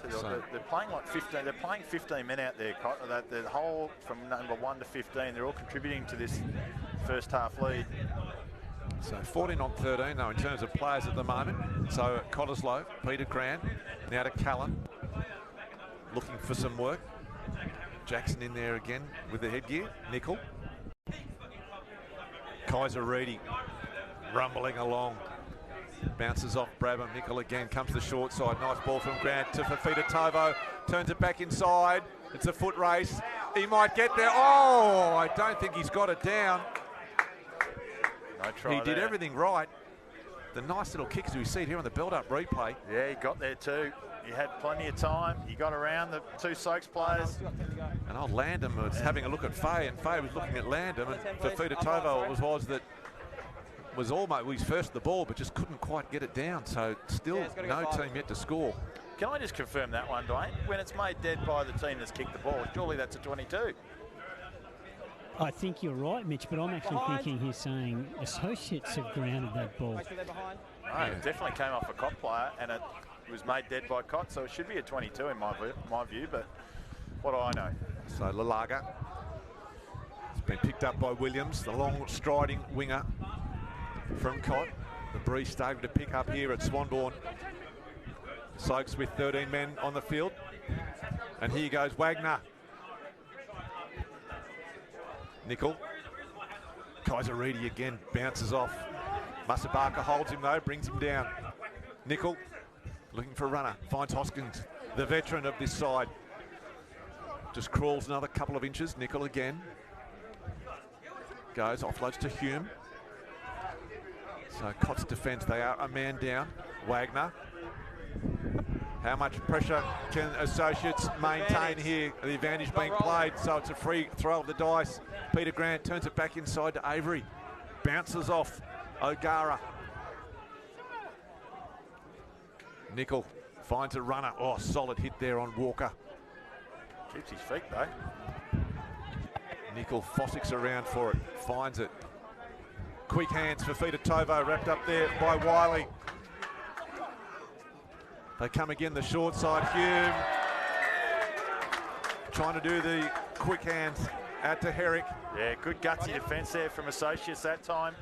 So they're playing like 15. They're playing 15 men out there. The whole from number 1 to 15. They're all contributing to this first half lead. So 14 on 13 though in terms of players at the moment. So Cottesloe, Peter Grant, now to Callan. looking for some work. Jackson in there again with the headgear. Nickel. Kaiser Reedy rumbling along. Bounces off Brabham. Nickel again comes to the short side. Nice ball from Grant to Fafita Tovo. Turns it back inside. It's a foot race. He might get there. Oh, I don't think he's got it down. No try he did there. everything right. The nice little kicks we see here on the build-up replay. Yeah, he got there too. He had plenty of time. He got around the two Soaks players. And old Landon was having a look at Faye, and Faye was looking at Landon, and Fafita Tovo it was that was almost, well, he's first the ball, but just couldn't quite get it down. So still no team yet to score. Can I just confirm that one, Dwayne? When it's made dead by the team that's kicked the ball, surely that's a 22. I think you're right, Mitch, but I'm actually thinking he's saying associates have grounded that ball. No, it definitely came off a Cott player, and it was made dead by Cott, so it should be a 22 in my view, but what do I know? So Lalaga has been picked up by Williams, the long striding winger from Cott. The breeze starting to pick up here at Swanbourne. Soaks with 13 men on the field. And here goes Wagner. Nickel. Kaiser Reedy again bounces off. Musabaka holds him though, brings him down. Nickel looking for a runner, finds Hoskins, the veteran of this side. Just crawls another couple of inches. Nickel again. Goes, offloads to Hume. So Cott's defence, they are a man down. Wagner. How much pressure can Associates maintain here? The advantage being played, so it's a free throw of the dice. Peter Grant turns it back inside to Avery. Bounces off O'Gara. Nickel finds a runner. Oh, solid hit there on Walker. Keeps his feet though. Nickel Fossick's around for it, finds it. Quick hands for Fafita Tovo, wrapped up there by Wiley. They come again the short side. Hume trying to do the quick hands out to Herrick. Yeah, good gutsy defence there from Associates that time.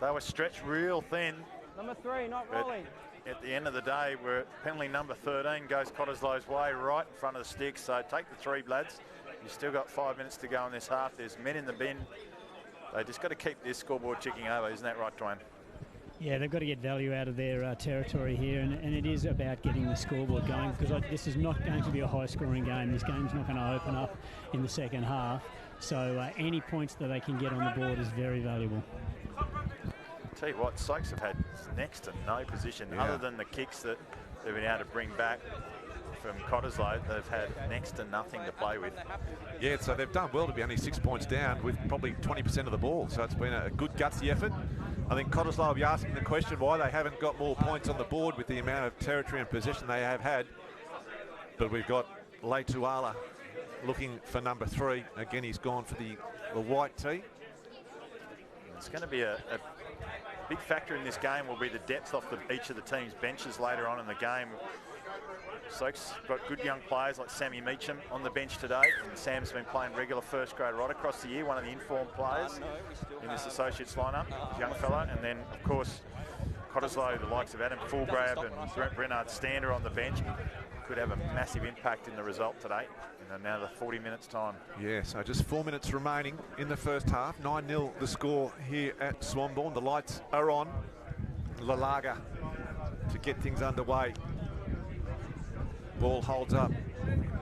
They were stretched real thin. Number 3, not rolling. At the end of the day, we're penalty number 13 goes Cottesloe's way right in front of the sticks. So take the 3, lads. You've still got 5 minutes to go in this half. There's men in the bin. They just got to keep this scoreboard ticking over. Isn't that right, Dwayne? Yeah, they've got to get value out of their territory here, and it is about getting the scoreboard going, because this is not going to be a high-scoring game. This game's not going to open up in the second half, so any points that they can get on the board is very valuable. Tell you what, Soaks have had next to no position other than the kicks that they've been able to bring back from Cottesloe. They've had next to nothing to play with. Yeah, so they've done well to be only 6 points down with probably 20% of the ball. So it's been a good gutsy effort. I think Cottesloe will be asking the question why they haven't got more points on the board with the amount of territory and possession they have had. But we've got Leituala looking for number 3. Again, he's gone for the white tee. It's going to be a big factor in this game will be the depth off each of the team's benches later on in the game. Soaks got good young players like Sammy Meacham on the bench today, and Sam's been playing regular first grade right across the year, one of the informed players in this Associates lineup, young fella. And then, of course, Cottesloe, the likes of Adam Fulgrab and Bernard Stander on the bench, could have a massive impact in the result today in another 40 minutes time. Yeah, so just 4 minutes remaining in the first half. 9-0 the score here at Swanbourne. The lights are on. Lalaga to get things underway. Ball holds up.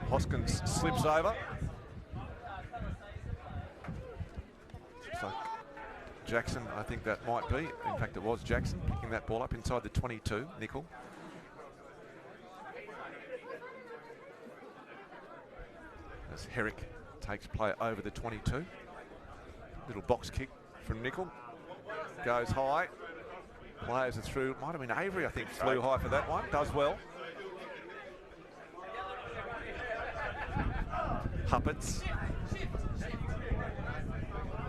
Hoskins slips over. Looks like Jackson, I think that might be. In fact, it was Jackson picking that ball up inside the 22, Nickel. As Herrick takes play over the 22. Little box kick from Nickel. Goes high. Players are through. Might have been Avery, I think, flew high for that one. Does well. Huppets.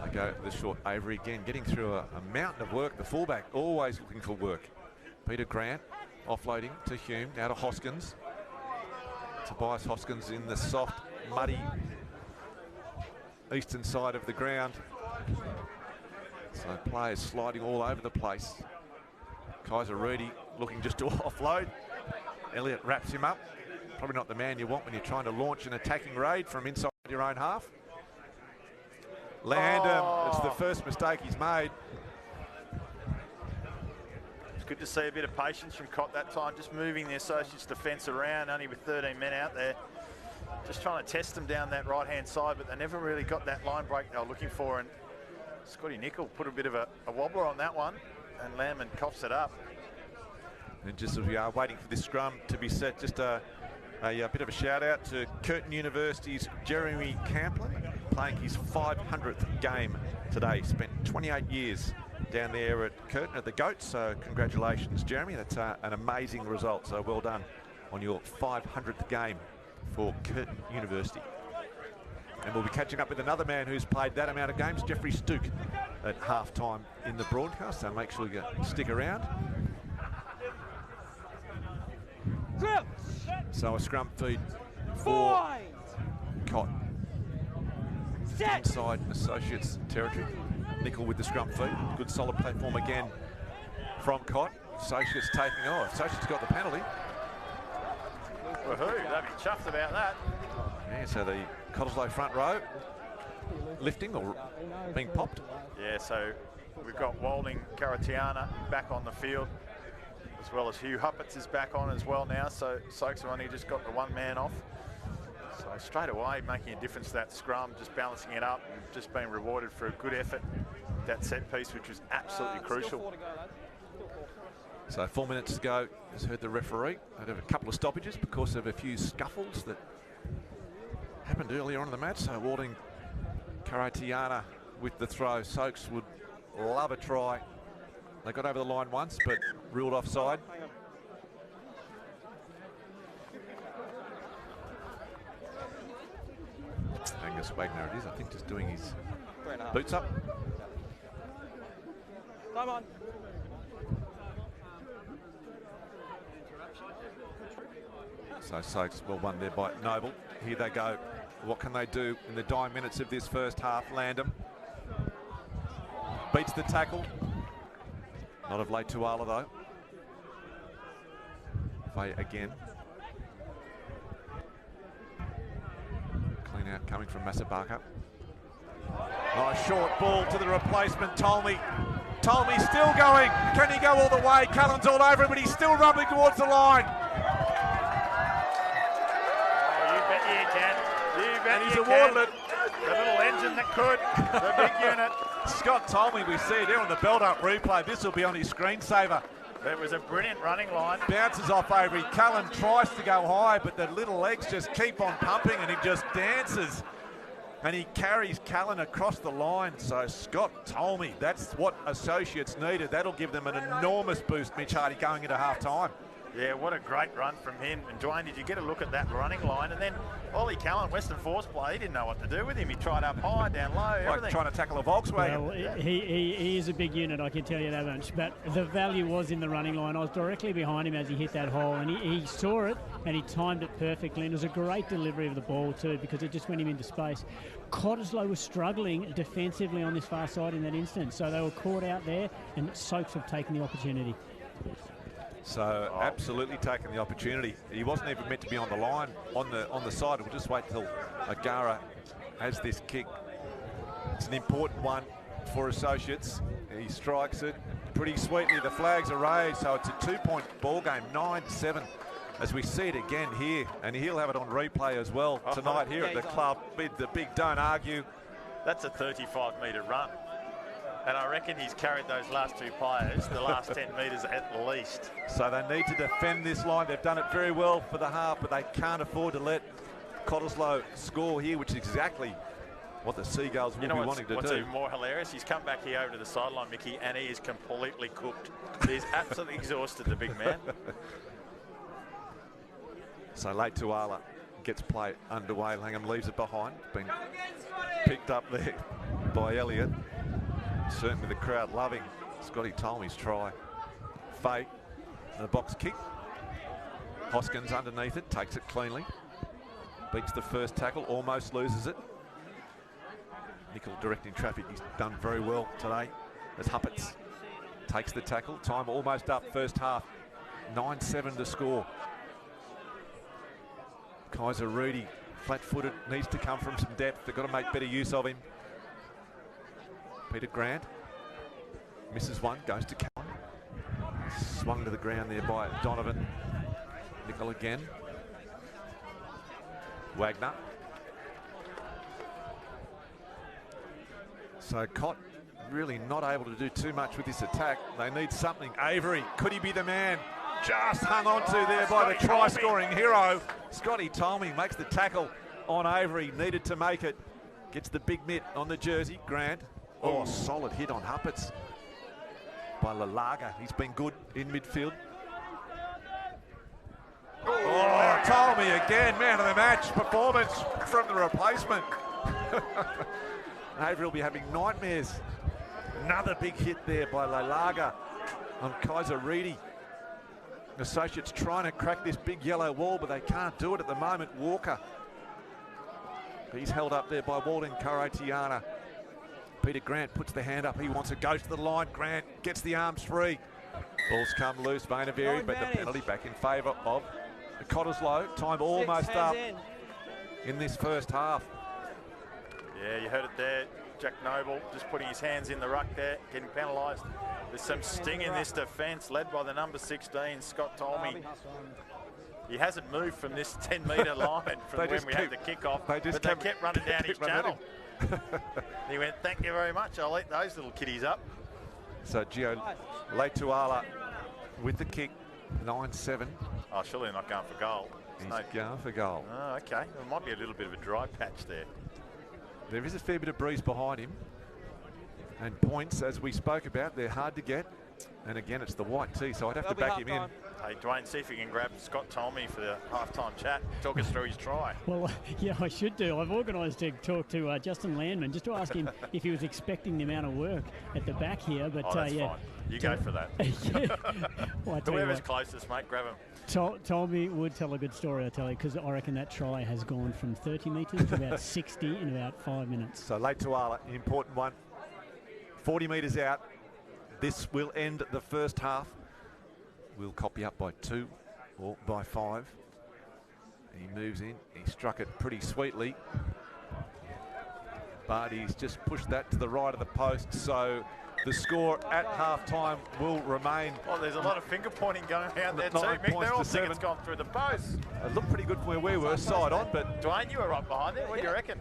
They go the short Avery again, getting through a mountain of work. The fullback always looking for work. Peter Grant offloading to Hume, now to Hoskins. Tobias Hoskins in the soft, muddy eastern side of the ground. So players sliding all over the place. Kaiser Reedy looking just to offload. Elliott wraps him up. probably not the man you want when you're trying to launch an attacking raid from inside your own half. Landham, it's the first mistake he's made. It's good to see a bit of patience from Cott that time, just moving the Associates defence around, only with 13 men out there. Just trying to test them down that right-hand side, but they never really got that line break they were looking for. And Scotty Nicol put a bit of a wobbler on that one, and Landman coughs it up. And just as we are waiting for this scrum to be set, just a bit of a shout out to Curtin University's Jeremy Camplin, playing his 500th game today. Spent 28 years down there at Curtin at the Goats, so congratulations, Jeremy. That's an amazing result, so well done on your 500th game for Curtin University. And we'll be catching up with another man who's played that amount of games, Jeffrey Stuke, at half-time in the broadcast, so make sure you stick around. So a scrum feed for Cott. Inside Associates territory. Nicol with the scrum feed. Good solid platform again from Cott. Associates taking off. Associates got the penalty. Woohoo, they'd be chuffed about that. Yeah, so the Cottesloe front row lifting or being popped. Yeah, so we've got Walding Karatiana back on the field, as well as Hugh Huppets is back on as well now. So Soaks have only just got the one man off. So straight away making a difference to that scrum, just balancing it up and just being rewarded for a good effort. That set piece, which was absolutely crucial. So 4 minutes to go, has heard the referee. They'd have a couple of stoppages because of a few scuffles that happened earlier on in the match. So Walding Karatiana with the throw. Soaks would love a try. They got over the line once, but ruled offside. Angus Wagner it is, I think, just doing his boots up. Come on. So Soaks well won there by Noble. Here they go. What can they do in the dying minutes of this first half? Landham beats the tackle. Not of late Tuala though. Fay again. Clean out coming from Masabaka. Nice short ball to the replacement, Tolmie. Tolmie still going. Can he go all the way? Cullen's all over him, but he's still rumbling towards the line. And he's awarded it. The little engine that could, the big unit. Scott Tolmie, we see it there on the build-up replay. This will be on his screensaver. It was a brilliant running line. Bounces off Avery. Cullen tries to go high, but the little legs just keep on pumping and he just dances. And he carries Cullen across the line. So Scott Tolmie, that's what Associates needed. That'll give them an enormous boost, Mitch Hardy, going into half-time. Yeah, what a great run from him. And Dwayne, did you get a look at that running line? And then Ollie Cullen, Western Force player, he didn't know what to do with him. He tried up high, down low, everything. Like trying to tackle a Volkswagen. Well, he is a big unit, I can tell you that much. But the value was in the running line. I was directly behind him as he hit that hole, and he saw it, and he timed it perfectly. And it was a great delivery of the ball too, because it just went him into space. Cottesloe was struggling defensively on this far side in that instance, so they were caught out there, and Soaks have taken the opportunity. So absolutely taking the opportunity. He wasn't even meant to be on the line, on the side. We'll just wait till Agara has this kick. It's an important one for Associates. He strikes it pretty sweetly. The flags are raised, so it's a 2-point ball game, 9-7. As we see it again here, and he'll have it on replay as well tonight here at the club. The big don't argue. That's a 35-metre run. And I reckon he's carried those last two players the last 10 metres at least. So they need to defend this line. They've done it very well for the half, but they can't afford to let Cottesloe score here, which is exactly what the Seagulls will be wanting to do. What's even more hilarious, he's come back here over to the sideline, Mickey, and he is completely cooked. He's absolutely exhausted, the big man. So late Tuala gets play underway. Langham leaves it behind. It's been picked up there by Elliott. Certainly the crowd loving Scotty Tolmie's try. Fay, the box kick. Hoskins underneath it, takes it cleanly. Beats the first tackle, almost loses it. Nicol directing traffic, he's done very well today. As Huppets takes the tackle, time almost up, first half. 9-7 to score. Kaiser Rudy, flat-footed, needs to come from some depth. They've got to make better use of him. Peter Grant misses one, goes to Callan. Swung to the ground there by Donovan. Nickel again. Wagner. So Cott really not able to do too much with this attack. They need something. Avery, could he be the man? Just hung on to there by the try-scoring hero. Scotty Tolmie makes the tackle on Avery. Needed to make it. Gets the big mitt on the jersey. Grant. Oh, solid hit on Huppets by Lalaga. He's been good in midfield. Oh, Tolmie again. Man of the match performance from the replacement. Avery will be having nightmares. Another big hit there by Lalaga on Kaiser Reedy. Associates trying to crack this big yellow wall, but they can't do it at the moment. Walker. He's held up there by Walden Karatiana. Peter Grant puts the hand up. He wants to go to the line. Grant gets the arms free. Ball's come loose, Vainaveri, but the penalty back in favour of Cottesloe. Time almost up in this first half. Yeah, you heard it there. Jack Noble just putting his hands in the ruck there, getting penalised. There's some sting in this defence, led by the number 16, Scott Tolmie. He hasn't moved from this 10-metre line from when we had the kick-off, but they kept running down his channel. He went, thank you very much, I'll eat those little kiddies up. So Gio Leituala with the kick, 9-7. Oh, surely they're not going for goal. He's going for goal. Oh, okay. There might be a little bit of a dry patch there. There is a fair bit of breeze behind him. And points, as we spoke about, they're hard to get. And again, it's the white tee, so I'd have to back him in. Hey, Dwayne, see if you can grab Scott Tolmie for the half-time chat. Talk us through his try. Well, yeah, I should do. I've organised to talk to Justin Landman just to ask him if he was expecting the amount of work at the back here. But that's yeah, fine. You go for that. Well, whoever's closest, mate, grab him. Tolmie would tell a good story, I tell you, because I reckon that try has gone from 30 metres to about 60 in about 5 minutes. So Leituala, an important one. 40 metres out. This will end the first half. We'll copy up by 2 or by 5. He moves in. He struck it pretty sweetly. But he's just pushed that to the right of the post. So the score at half-time will remain. Oh, there's a lot of finger pointing going around there too, Mick. They all think it's gone through the post. It looked pretty good from where we were, side on, but... Dwayne, you were right behind there. What do you reckon?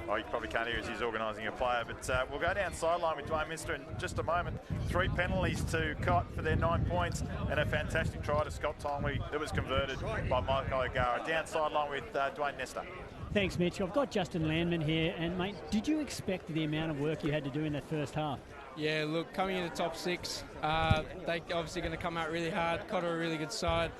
Oh, you probably can't hear as he's organising a player, but we'll go down sideline with Dwayne Minster in just a moment. 3 penalties to Cott for their 9 points and a fantastic try to Scott Tolmie that was converted by Michael O'Gara. Down sideline with Dwayne Nestor. Thanks, Mitch. I've got Justin Landman here, and mate, did you expect the amount of work you had to do in that first half? Yeah, look, coming in the top 6, they obviously going to come out really hard. Cotter a really good side.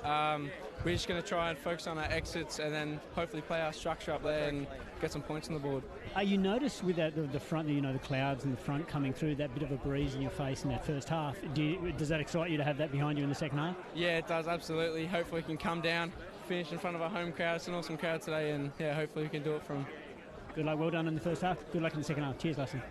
We're just going to try and focus on our exits and then hopefully play our structure up there and get some points on the board. You noticed with that, the front, you know, the clouds in the front coming through, that bit of a breeze in your face in that first half. Does that excite you to have that behind you in the second half? Yeah, it does, absolutely. Hopefully we can come down, finish in front of our home crowd. It's an awesome crowd today, and yeah, hopefully we can do it from. Good luck, well done in the first half. Good luck in the second half. Cheers, Lassie.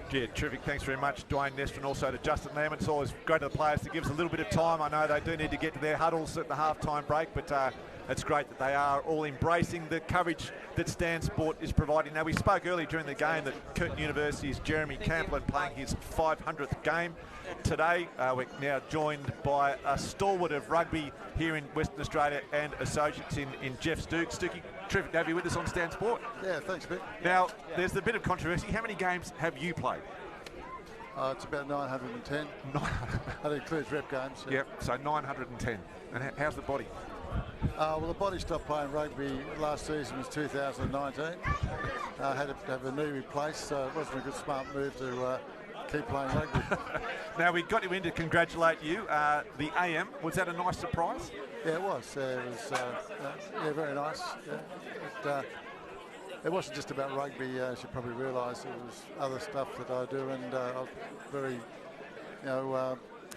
Yeah, terrific. Thanks very much, Dwayne Nestor, and also to Justin Landman. It's always great to the players to give us a little bit of time. I know they do need to get to their huddles at the half-time break, but it's great that they are all embracing the coverage that Stan Sport is providing. Now, we spoke earlier during the game that Curtin University's Jeremy Camplin playing his 500th game. Today, we're now joined by a stalwart of rugby here in Western Australia and associates in Jeff Stooks. Stookie, terrific to have you with us on Stan Sport. Yeah, thanks, Mick. Now, there's a bit of controversy. How many games have you played? It's about 910. That includes rep games. Yeah. Yep, so 910. And how's the body? Well, the body stopped playing rugby last season was 2019. Had to have a knee replaced, so it wasn't a good smart move to keep playing rugby. Now, we got you in to congratulate you. The AM, was that a nice surprise? Yeah, it was. It was very nice. Yeah. It wasn't just about rugby, as you probably realise. It was other stuff that I do, and I was very,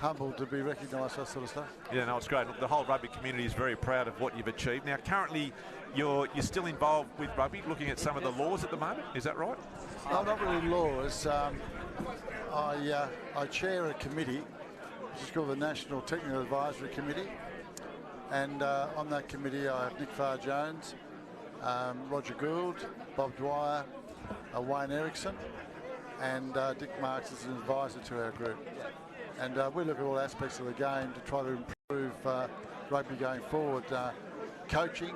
humbled to be recognised, that sort of stuff. Yeah, no, it's great. Look, the whole rugby community is very proud of what you've achieved. Now, currently, you're still involved with rugby, looking at some of the laws at the moment. Is that right? No, not really laws. I chair a committee, which is called the National Technical Advisory Committee, and on that committee I have Nick Farr-Jones, Roger Gould, Bob Dwyer, Wayne Erickson, and Dick Marks is an advisor to our group. And we look at all aspects of the game to try to improve rugby going forward. Coaching,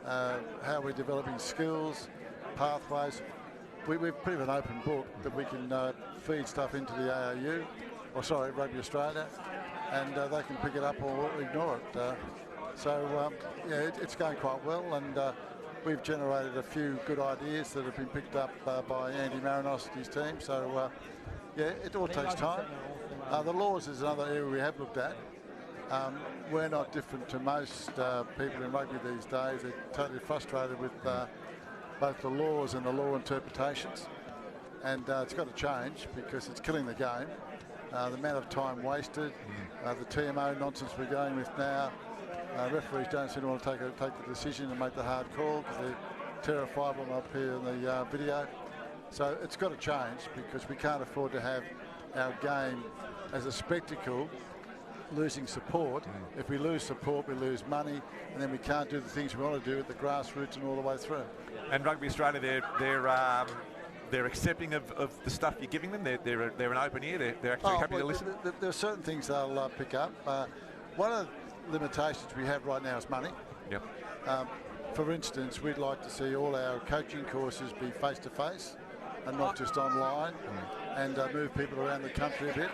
how we're developing skills, pathways. We're pretty an open book that we can feed stuff into the ARU, or sorry, Rugby Australia, and they can pick it up or ignore it. Yeah, it's going quite well, and we've generated a few good ideas that have been picked up by Andy Marinos and his team. So yeah, it all takes time. The laws is another area we have looked at. We're not different to most people in rugby these days. They're totally frustrated with both the laws and the law interpretations, and it's got to change because it's killing the game. The amount of time wasted, the TMO nonsense we're going with now. Referees don't seem to want to take the decision and make the hard call because they're terrified when up here in the video. So it's got to change because we can't afford to have our game as a spectacle losing support. If we lose support, we lose money, and then we can't do the things we want to do at the grassroots and all the way through. And Rugby Australia, they're accepting of the stuff you're giving them. They're an open ear. They're actually happy to listen. There are certain things they'll pick up. One of the limitations we have right now is money. Yep. For instance, we'd like to see all our coaching courses be face-to-face and not just online, and move people around the country a bit.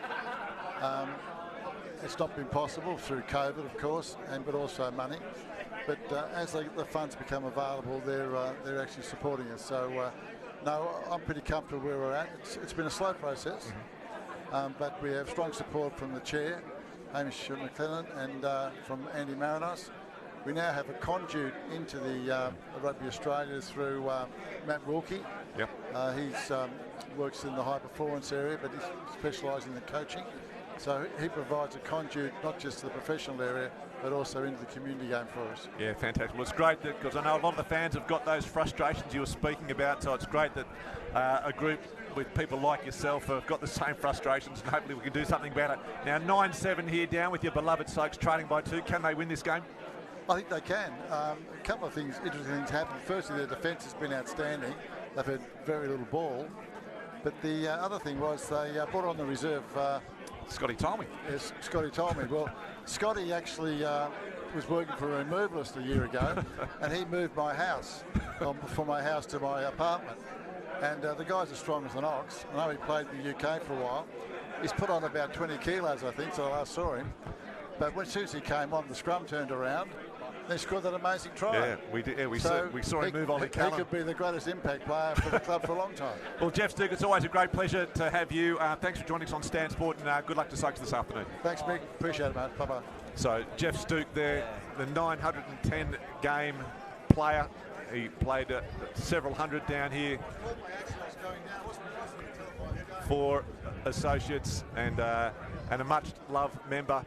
It's not been possible through COVID, of course, but also money. But as the funds become available, they're actually supporting us. So no, I'm pretty comfortable where we're at. It's been a slow process, but we have strong support from the chair, Hamish McLennan, and from Andy Marinos. We now have a conduit into the Rugby Australia through Matt Wilkie. Yep. He's works in the high performance area, but he's specialising in the coaching. So he provides a conduit not just to the professional area, but also into the community game for us. Yeah, fantastic. Well, it's great because I know a lot of the fans have got those frustrations you were speaking about. So it's great that a group with people like yourself have got the same frustrations, and hopefully we can do something about it. Now 9-7 here down with your beloved Soaks trailing by 2. Can they win this game? I think they can. A couple of interesting things happened. Firstly, their defence has been outstanding. They've had very little ball. But the other thing was they brought on the reserve. Scotty told me. Yes, Scotty told me. Well, Scotty actually was working for a removalist a year ago, and he moved my house, from my house to my apartment. And the guy's as strong as an ox. I know he played in the UK for a while. He's put on about 20 kilos, I think, so I last saw him. But as soon as he came on, the scrum turned around. They scored that amazing try. Yeah, we did. Yeah, we saw him move on. He could be the greatest impact player for the club for a long time. Well, Jeff Stuke, it's always a great pleasure to have you. Thanks for joining us on Stan Sport, and good luck to Soaks this afternoon. Thanks, Mick. Appreciate it, mate. Bye-bye. So, Jeff Stuke there, the 910 game player. He played several hundred down here for Associates, and a much-loved member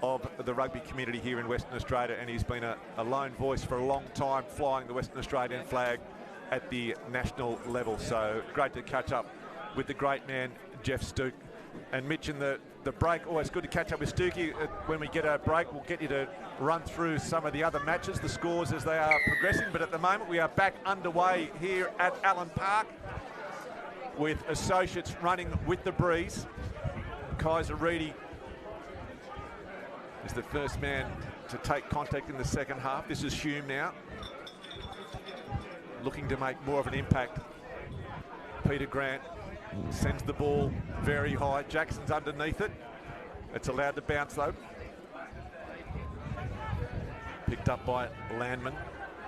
of the rugby community here in Western Australia, and he's been a lone voice for a long time, flying the Western Australian flag at the national level. So great to catch up with the great man, Jeff Stuke. And Mitch, in the break, always good to catch up with Stukey. When we get a break, we'll get you to run through some of the other matches, the scores as they are progressing. But at the moment, we are back underway here at Allen Park with Associates running with the breeze. Kaiser Reedy is the first man to take contact in the second half. This is Hume now, looking to make more of an impact. Peter Grant sends the ball very high. Jackson's underneath it. It's allowed to bounce though. Picked up by Landman.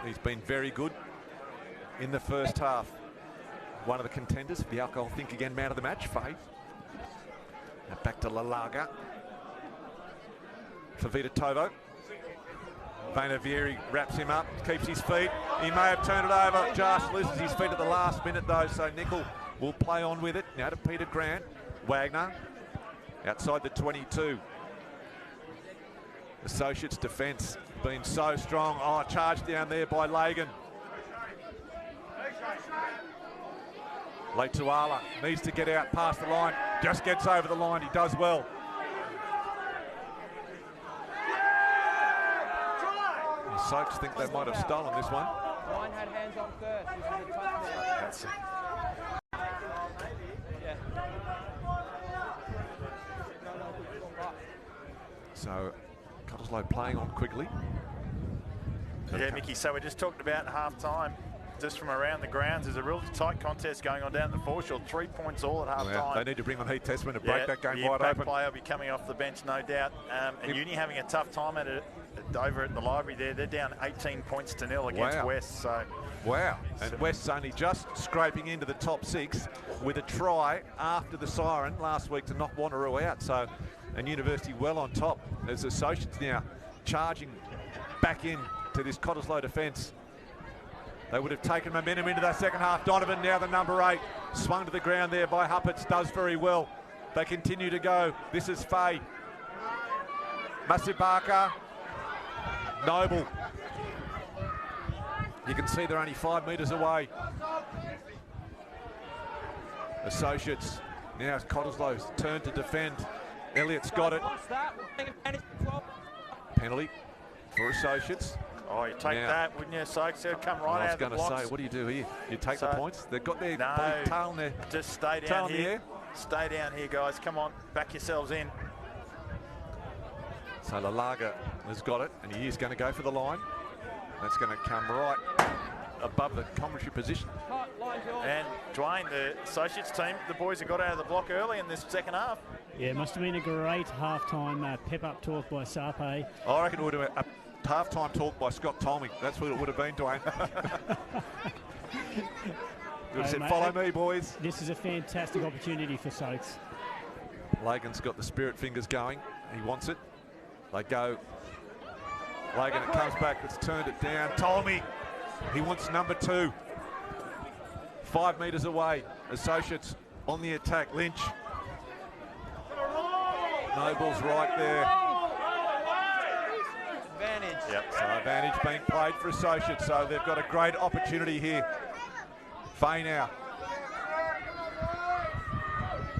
He's been very good in the first half. One of the contenders for the Alcohol Think Again man of the match, Faye. Now back to Lalaga. For Vita Tovo. Vana Vieri wraps him up, keeps his feet. He may have turned it over. Just loses his feet at the last minute though, so Nickel will play on with it. Now to Peter Grant. Wagner outside the 22. Associates defence been so strong. Oh, charged down there by Lagan. Leituala needs to get out past the line. Just gets over the line. He does well. The Soaks think they might have stolen this one. had hands on first. This is a touchdown. That's it. Yeah. So Cottesloe playing on quickly. Yeah, Mickey, so we just talked about half-time. Just from around the grounds, there's a real tight contest going on down at the foreshore. 3 points all at half-time. Well, they need to bring on Heath Testament to break that game wide impact open. player will be coming off the bench, no doubt. And Uni having a tough time at it over at the library there. They're down 18 points to 0 against West. So wow. And West's only just scraping into the top 6 with a try after the siren last week to knock Wanneroo out. So, and University well on top as Associates now charging back in to this Cottesloe defence. They would have taken momentum into that second half. Donovan, now the number 8, swung to the ground there by Huppets, does very well. They continue to go. This is Faye. Masibaka. Noble. You can see they're only 5 metres away. Associates. Now it's Cottesloe's turn to defend. Elliott's got it. Penalty for Associates. Oh, you take that, wouldn't you, Sykes? They'd come right out of the blocks. I was going to say, what do you do here? You take the points? They've got their tail in there. Just stay down here. Stay down here, guys. Come on, back yourselves in. So Lalaga has got it, and he is going to go for the line. That's going to come right above the commentary position. And Dwayne, the Associates team, the boys have got out of the block early in this second half. Yeah, it must have been a great half-time pep-up talk by Sape. I reckon it would have been a half-time talk by Scott Tolmie. That's what it would have been, Dwayne. Would have said, follow me, boys. This is a fantastic opportunity for Soaks. Lagan's got the spirit fingers going. He wants it. They go. Lagan, it comes back. It's turned it down. Tolmie, he wants number 2. 5 metres away. Associates on the attack. Lynch. Noble's right there. Advantage. Yep. So advantage being played for Associates. So they've got a great opportunity here. Faye now.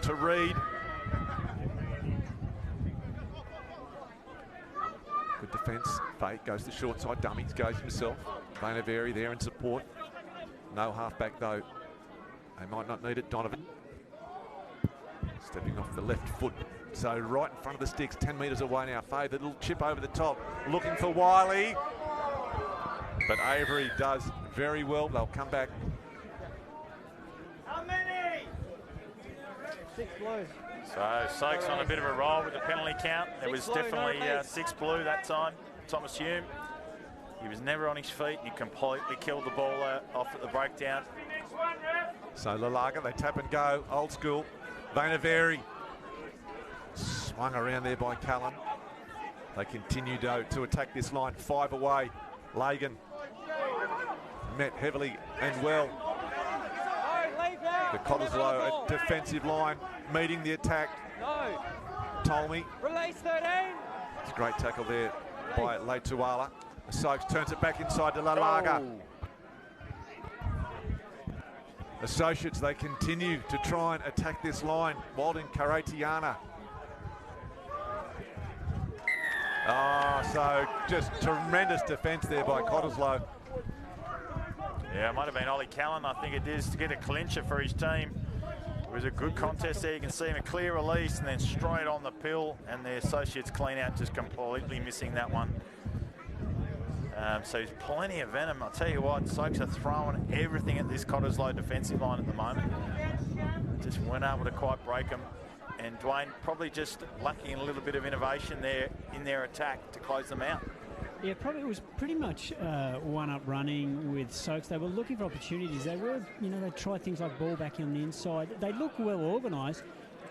To Reed. Good defence. Faye goes to short side. Dummies goes himself. Vanaveri there in support. No half-back though. They might not need it. Donovan. Stepping off the left foot. So right in front of the sticks, 10 metres away now. Faye, the little chip over the top, looking for Wiley. But Avery does very well. They'll come back. How many? 6 blue. So Soaks on a bit of a roll with the penalty count. It was definitely 6 blue that time. Thomas Hume, he was never on his feet. He completely killed the ball off at the breakdown. So Lalaga, they tap and go, old school. Vanaveri swung around there by Cullen. They continue to attack this line. 5 away. Lagan met heavily and well. The Cottesloe defensive line meeting the attack. No. Tolmie. Release 13. It's a great tackle there by Leituala. Soaks turns it back inside to Lalaga. Associates, they continue to try and attack this line. Walden Karatiana. Oh, so just tremendous defence there by Cottesloe. Yeah, it might have been Ollie Callan, I think it is, to get a clincher for his team. It was a good contest there. You can see him a clear release and then straight on the pill, and the Associates clean out, just completely missing that one. So there's plenty of venom. I'll tell you what, Soaks are throwing everything at this Cottesloe defensive line at the moment. Just weren't able to quite break them. And Dwayne probably just lacking a little bit of innovation there in their attack to close them out. Yeah, probably it was pretty much one-up running with Soaks. They were looking for opportunities. They were, they tried things like ball back on the inside. They look well organised.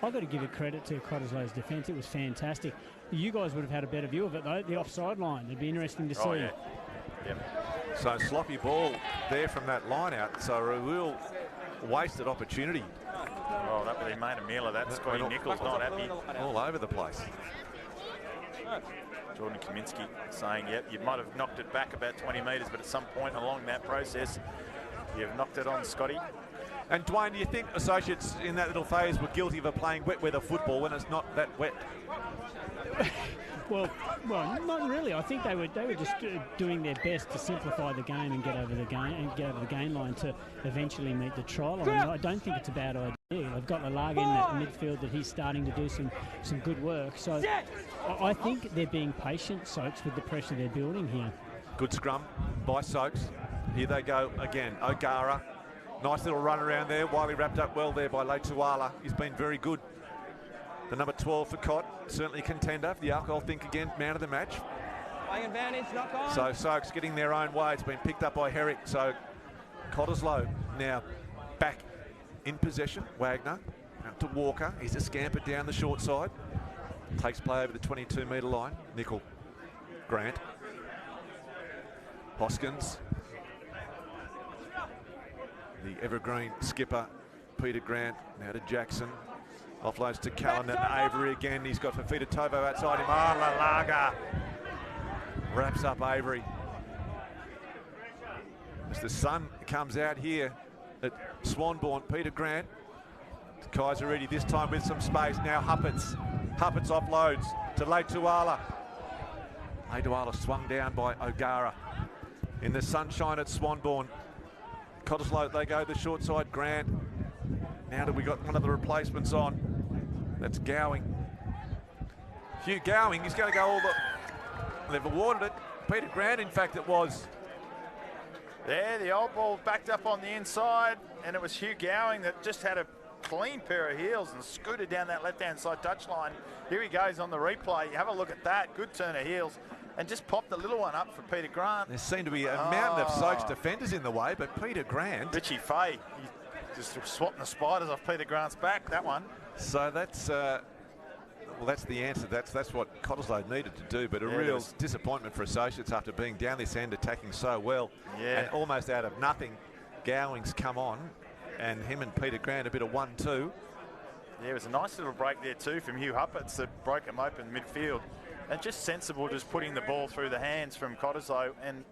I've got to give it credit to Cottesloe's defence. It was fantastic. You guys would have had a better view of it, though, the offside line. It'd be interesting to see. Oh, yeah. Yep. So sloppy ball there from that line out. So a real wasted opportunity. Oh, that would have made a meal of that. Scotty Nichols not happy. All over the place. Jordan Kaminsky saying, yep, you might have knocked it back about 20 metres, but at some point along that process, you've knocked it on, Scotty. And Dwayne, do you think Associates in that little phase were guilty of playing wet weather football when it's not that wet? Well, not really. I think they were just doing their best to simplify the game and get over the gain line to eventually meet the try line. I don't think it's a bad idea. They've got Lalaga in that midfield that he's starting to do some good work. So I think they're being patient, Soaks, with the pressure they're building here. Good scrum by Soaks. Here they go again. O'Gara. Nice little run around there. Wiley wrapped up well there by Leituala. He's been very good. The number 12 for Cott, certainly a contender. The alcohol think again, man of the match. Playing advantage, knock on. So Soaks getting their own way. It's been picked up by Herrick. So Cottesloe now back in possession. Wagner out to Walker. He's a scamper down the short side. Takes play over the 22-metre line. Nickel. Grant. Hoskins. The evergreen skipper, Peter Grant. Now to Jackson. Offloads to Callan and Avery again. He's got Fafita Tovo outside him. Lalaga wraps up Avery. As the sun comes out here at Swanbourne, Peter Grant. Kaiser ready this time with some space. Now Huppets. Huppets offloads to Leituala. Leituala swung down by O'Gara. In the sunshine at Swanbourne. Cottesloe, they go the short side. Grant. Now that we got one of the replacements on. That's Gowing. Hugh Gowing, he's going to go all the... They've awarded it. Peter Grant, in fact, it was. There, the old ball backed up on the inside, and it was Hugh Gowing that just had a clean pair of heels and scooted down that left-hand side touchline. Here he goes on the replay. Have a look at that. Good turn of heels. And just popped the little one up for Peter Grant. There seemed to be a mountain of Soaks defenders in the way, but Peter Grant... Richie Fay, he just swatting the spiders off Peter Grant's back, that one. So that's well, that's the answer. That's what Cottesloe needed to do, but a real disappointment for Associates after being down this end, attacking so well, and almost out of nothing. Gowing's come on, and him and Peter Grant a bit of 1-2. Yeah, it was a nice little break there too from Hugh Huppets that broke him open midfield, and just sensible, just putting the ball through the hands from Cottesloe, and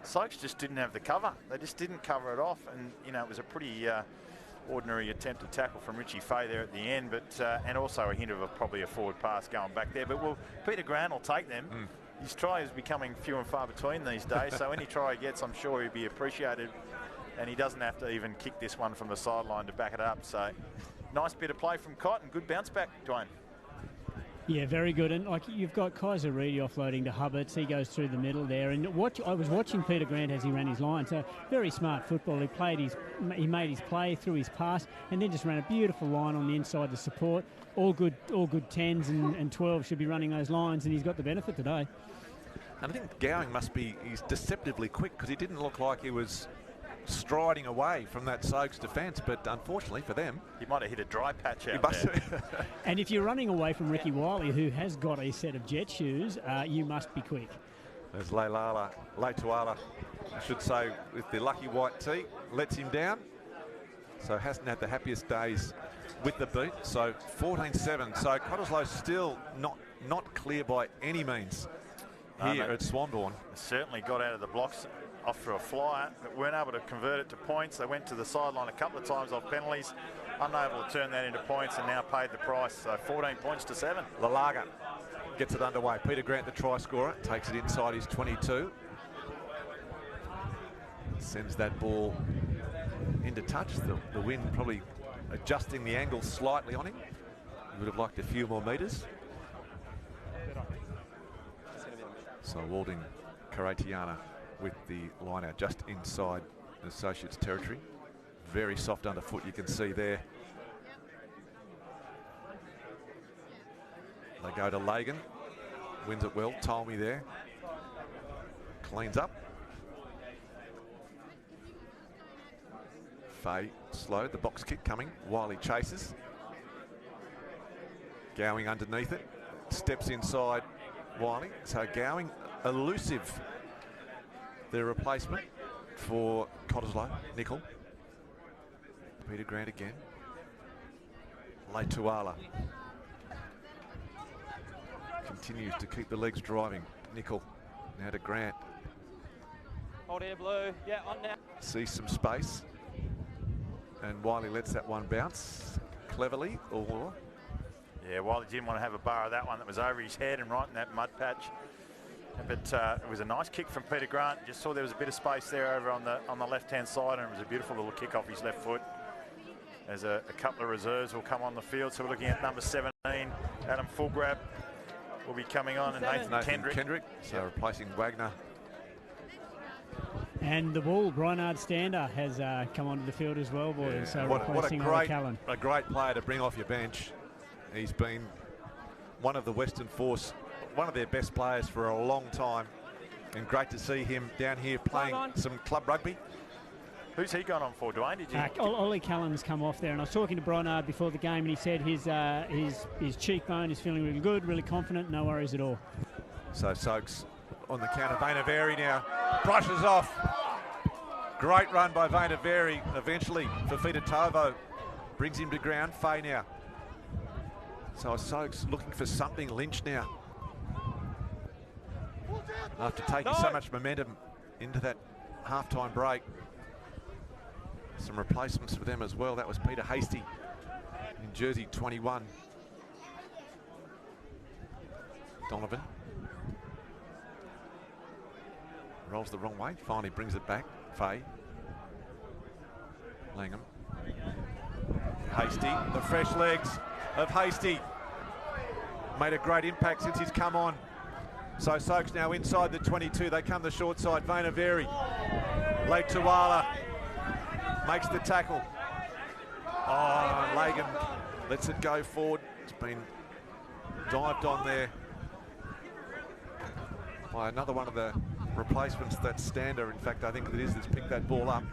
Soaks just didn't have the cover. They just didn't cover it off, and you know it was a pretty ordinary attempt to tackle from Richie Fay there at the end, but and also a hint of probably a forward pass going back there. But Peter Grant will take them. His try is becoming few and far between these days, so any try he gets, I'm sure he'll be appreciated, and he doesn't have to even kick this one from the sideline to back it up. So nice bit of play from Cott and good bounce back, Dwayne. Yeah, very good. And like you've got Kaiser Reedy offloading to Hubbards. He goes through the middle there. And I was watching Peter Grant as he ran his line. So very smart football. He made his play through his pass and then just ran a beautiful line on the inside to support. All good 10s and 12s should be running those lines, and he's got the benefit today. And I think Gowing he's deceptively quick, because he didn't look like he was striding away from that Soaks defence, but unfortunately for them, he might have hit a dry patch out there. And if you're running away from Ricky Wiley, who has got a set of jet shoes, you must be quick. There's Leituala, I should say, with the lucky white tee, lets him down. So hasn't had the happiest days with the beat. So 14-7. So Cottesloe still not clear by any means here at Swanbourne. Certainly got out of the blocks off for a flyer, but weren't able to convert it to points. They went to the sideline a couple of times off penalties, unable to turn that into points, and now paid the price. So 14 points to 7. Lalaga gets it underway. Peter Grant, the try scorer, takes it inside his 22. Sends that ball into touch. The wind probably adjusting the angle slightly on him. He would have liked a few more metres. So Walding Karatiana with the line out just inside the Associates territory. Very soft underfoot, you can see there. They go to Lagan. Wins it well. Tolmie there. Cleans up. Fay slow. The box kick coming. Wiley chases. Gowing underneath it. Steps inside Wiley. So Gowing elusive. Their replacement for Cottesloe, Nickel. Peter Grant again. Leituala continues to keep the legs driving. Nickel now to Grant. Hold here, Blue. Yeah, on now. Sees some space. And Wiley lets that one bounce cleverly, or Yeah, while he didn't want to have a bar of that one that was over his head and right in that mud patch. But it was a nice kick from Peter Grant. Just saw there was a bit of space there over on the left-hand side, and it was a beautiful little kick off his left foot. As a couple of reserves will come on the field. So we're looking at number 17, Adam Fulgrab will be coming on, and Nathan Kendrick. So replacing Wagner. And the Bull, Brynard Stander, has come onto the field as well, boys. Yeah. So What a great player to bring off your bench. He's been one of the Western Force, one of their best players for a long time, and great to see him down here playing some club rugby. Who's he gone on for, Dwayne? Did you? Ollie Callum's come off there, and I was talking to Brynard before the game, and he said his cheekbone is feeling really good, really confident, no worries at all. So Soaks on the counter. Vainaveri now brushes off. Great run by Vainaveri. Eventually, Fafita Tovo brings him to ground. Fay now. So Soaks looking for something. Lynch now. After taking so much momentum into that half-time break. Some replacements for them as well. That was Peter Hasty in jersey 21. Donovan rolls the wrong way, finally brings it back. Fay. Langham. Hasty, the fresh legs of Hasty. Made a great impact since he's come on. So Soaks now inside the 22. They come the short side. Vainaveri. Late Tuala. Makes the tackle. Oh, Lagan lets it go forward. It's been dived on there by another one of the replacements. That Stander, in fact, I think it is, that's picked that ball up.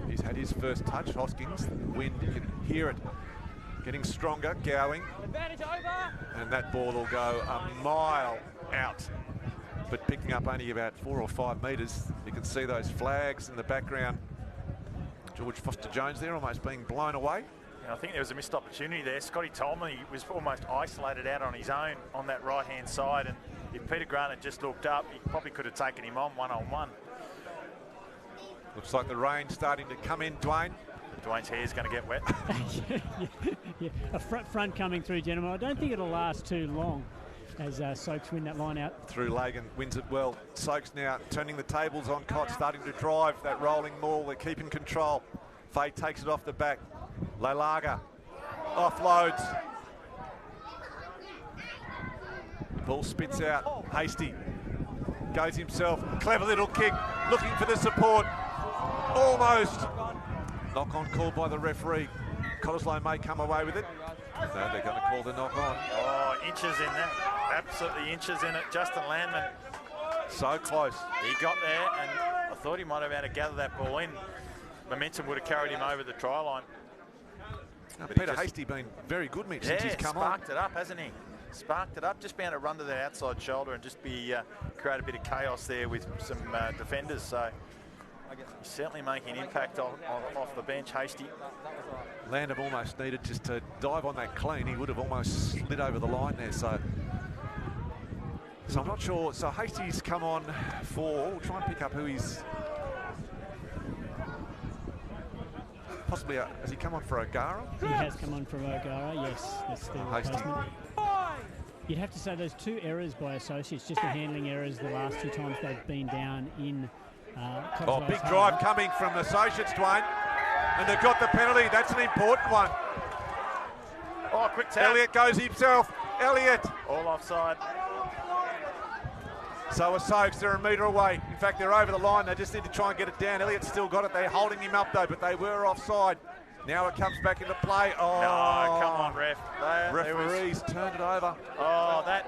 He's had his first touch. Hoskins, the wind, you can hear it getting stronger, Gowing. Advantage over. And that ball will go a mile out, but picking up only about 4 or 5 metres. You can see those flags in the background. George Foster-Jones there almost being blown away. I think there was a missed opportunity there. Scotty told me he was almost isolated out on his own on that right-hand side, and if Peter Grant had just looked up, he probably could have taken him on one-on-one. Looks like the rain starting to come in, Dwayne. Dwayne's hair's going to get wet. yeah. A front coming through, gentlemen. I don't think it'll last too long as Soaks win that line out. Through Lagan, wins it well. Soaks now turning the tables on Cott, starting to drive that rolling maul. They're keeping control. Fay takes it off the back. Lalaga offloads. Ball spits out. Hasty goes himself. Clever little kick, looking for the support. Almost. Knock on called by the referee. Cottesloe may come away with it. No, they're going to call the knock on. Oh, inches in that. Absolutely inches in it. Justin Landman. So close. He got there, and I thought he might have had to gather that ball in. Momentum would have carried him over the try line. Now, Peter Hasty been very good, Mitch, since he's come on. Sparked it up, hasn't he? Sparked it up. Just being able to run to that outside shoulder and just be create a bit of chaos there with some defenders. So he's certainly making an impact off the bench, Hasty. Landham almost needed just to dive on that clean. He would have almost slid over the line there. So I'm not sure. So Hasty's come on for. We'll try and pick up who he's. Possibly, has he come on for O'Gara? He has come on for O'Gara, yes. That's the replacement. You'd have to say those 2 errors by associates, just the handling errors the last 2 times they've been down in big drive coming from associates, Dwayne. And they've got the penalty. That's an important one. Oh, quick tap. Elliott goes himself. Elliott. All offside. So are Soaks, they're a metre away. In fact, they're over the line. They just need to try and get it down. Elliott's still got it. They're holding him up, though, but they were offside. Now it comes back into play. Oh, no, come on, ref. Referees turned it over. Oh,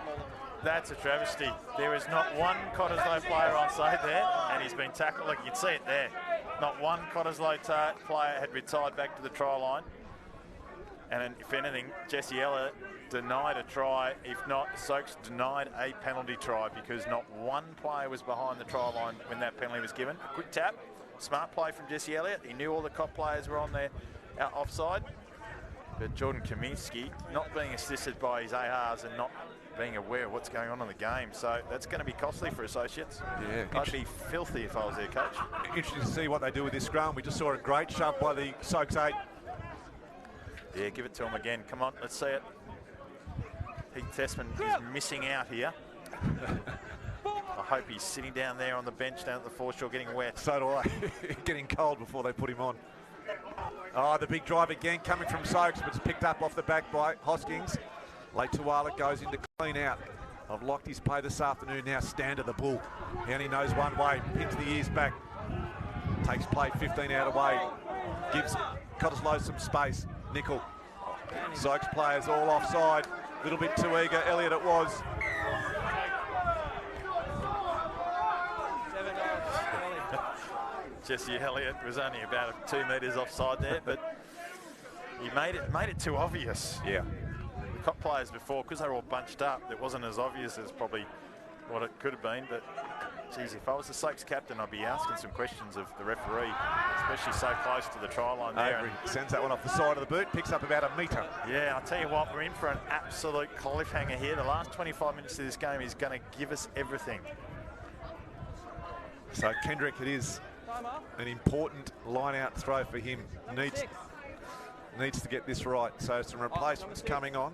that's a travesty. There is not one Cottesloe player on side there, and he's been tackled. Look, you can see it there. Not one Cottesloe player had been tied back to the try line. And if anything, Jesse Elliott denied a try. If not, Soaks denied a penalty try because not one player was behind the try line when that penalty was given. A quick tap, smart play from Jesse Elliott. He knew all the Cott players were on there offside. But Jordan Kaminsky not being assisted by his ARs and not being aware of what's going on in the game. So that's going to be costly for associates. Yeah, I'd be filthy if I was their coach. Interesting to see what they do with this scrum. We just saw a great shove by the Soaks 8. Yeah, give it to him again. Come on, let's see it. Heath Tessman is missing out here. I hope he's sitting down there on the bench down at the foreshore getting wet. So do I. Getting cold before they put him on. Oh, the big drive again coming from Soaks, but it's picked up off the back by Hoskins. Leituala goes into clean out. I've locked his play this afternoon. Now Stander the bull. He only knows one way. Pins the ears back. Takes play 15 out away. Gives Cottesloe some space. Nickel. Soaks players all offside. A little bit too eager. Elliott it was. Jesse Elliott was only about 2 metres offside there, but he made it too obvious. Yeah. The Cop players before, because they were all bunched up, it wasn't as obvious as probably what it could have been. But geez, if I was the Soaks captain, I'd be asking some questions of the referee, especially so close to the try line there. Avery sends that one off the side of the boot, picks up about a metre. Yeah, I'll tell you what, we're in for an absolute cliffhanger here. The last 25 minutes of this game is going to give us everything. So Kendrick, it is an important line-out throw for him. Needs to get this right. So some replacements coming on.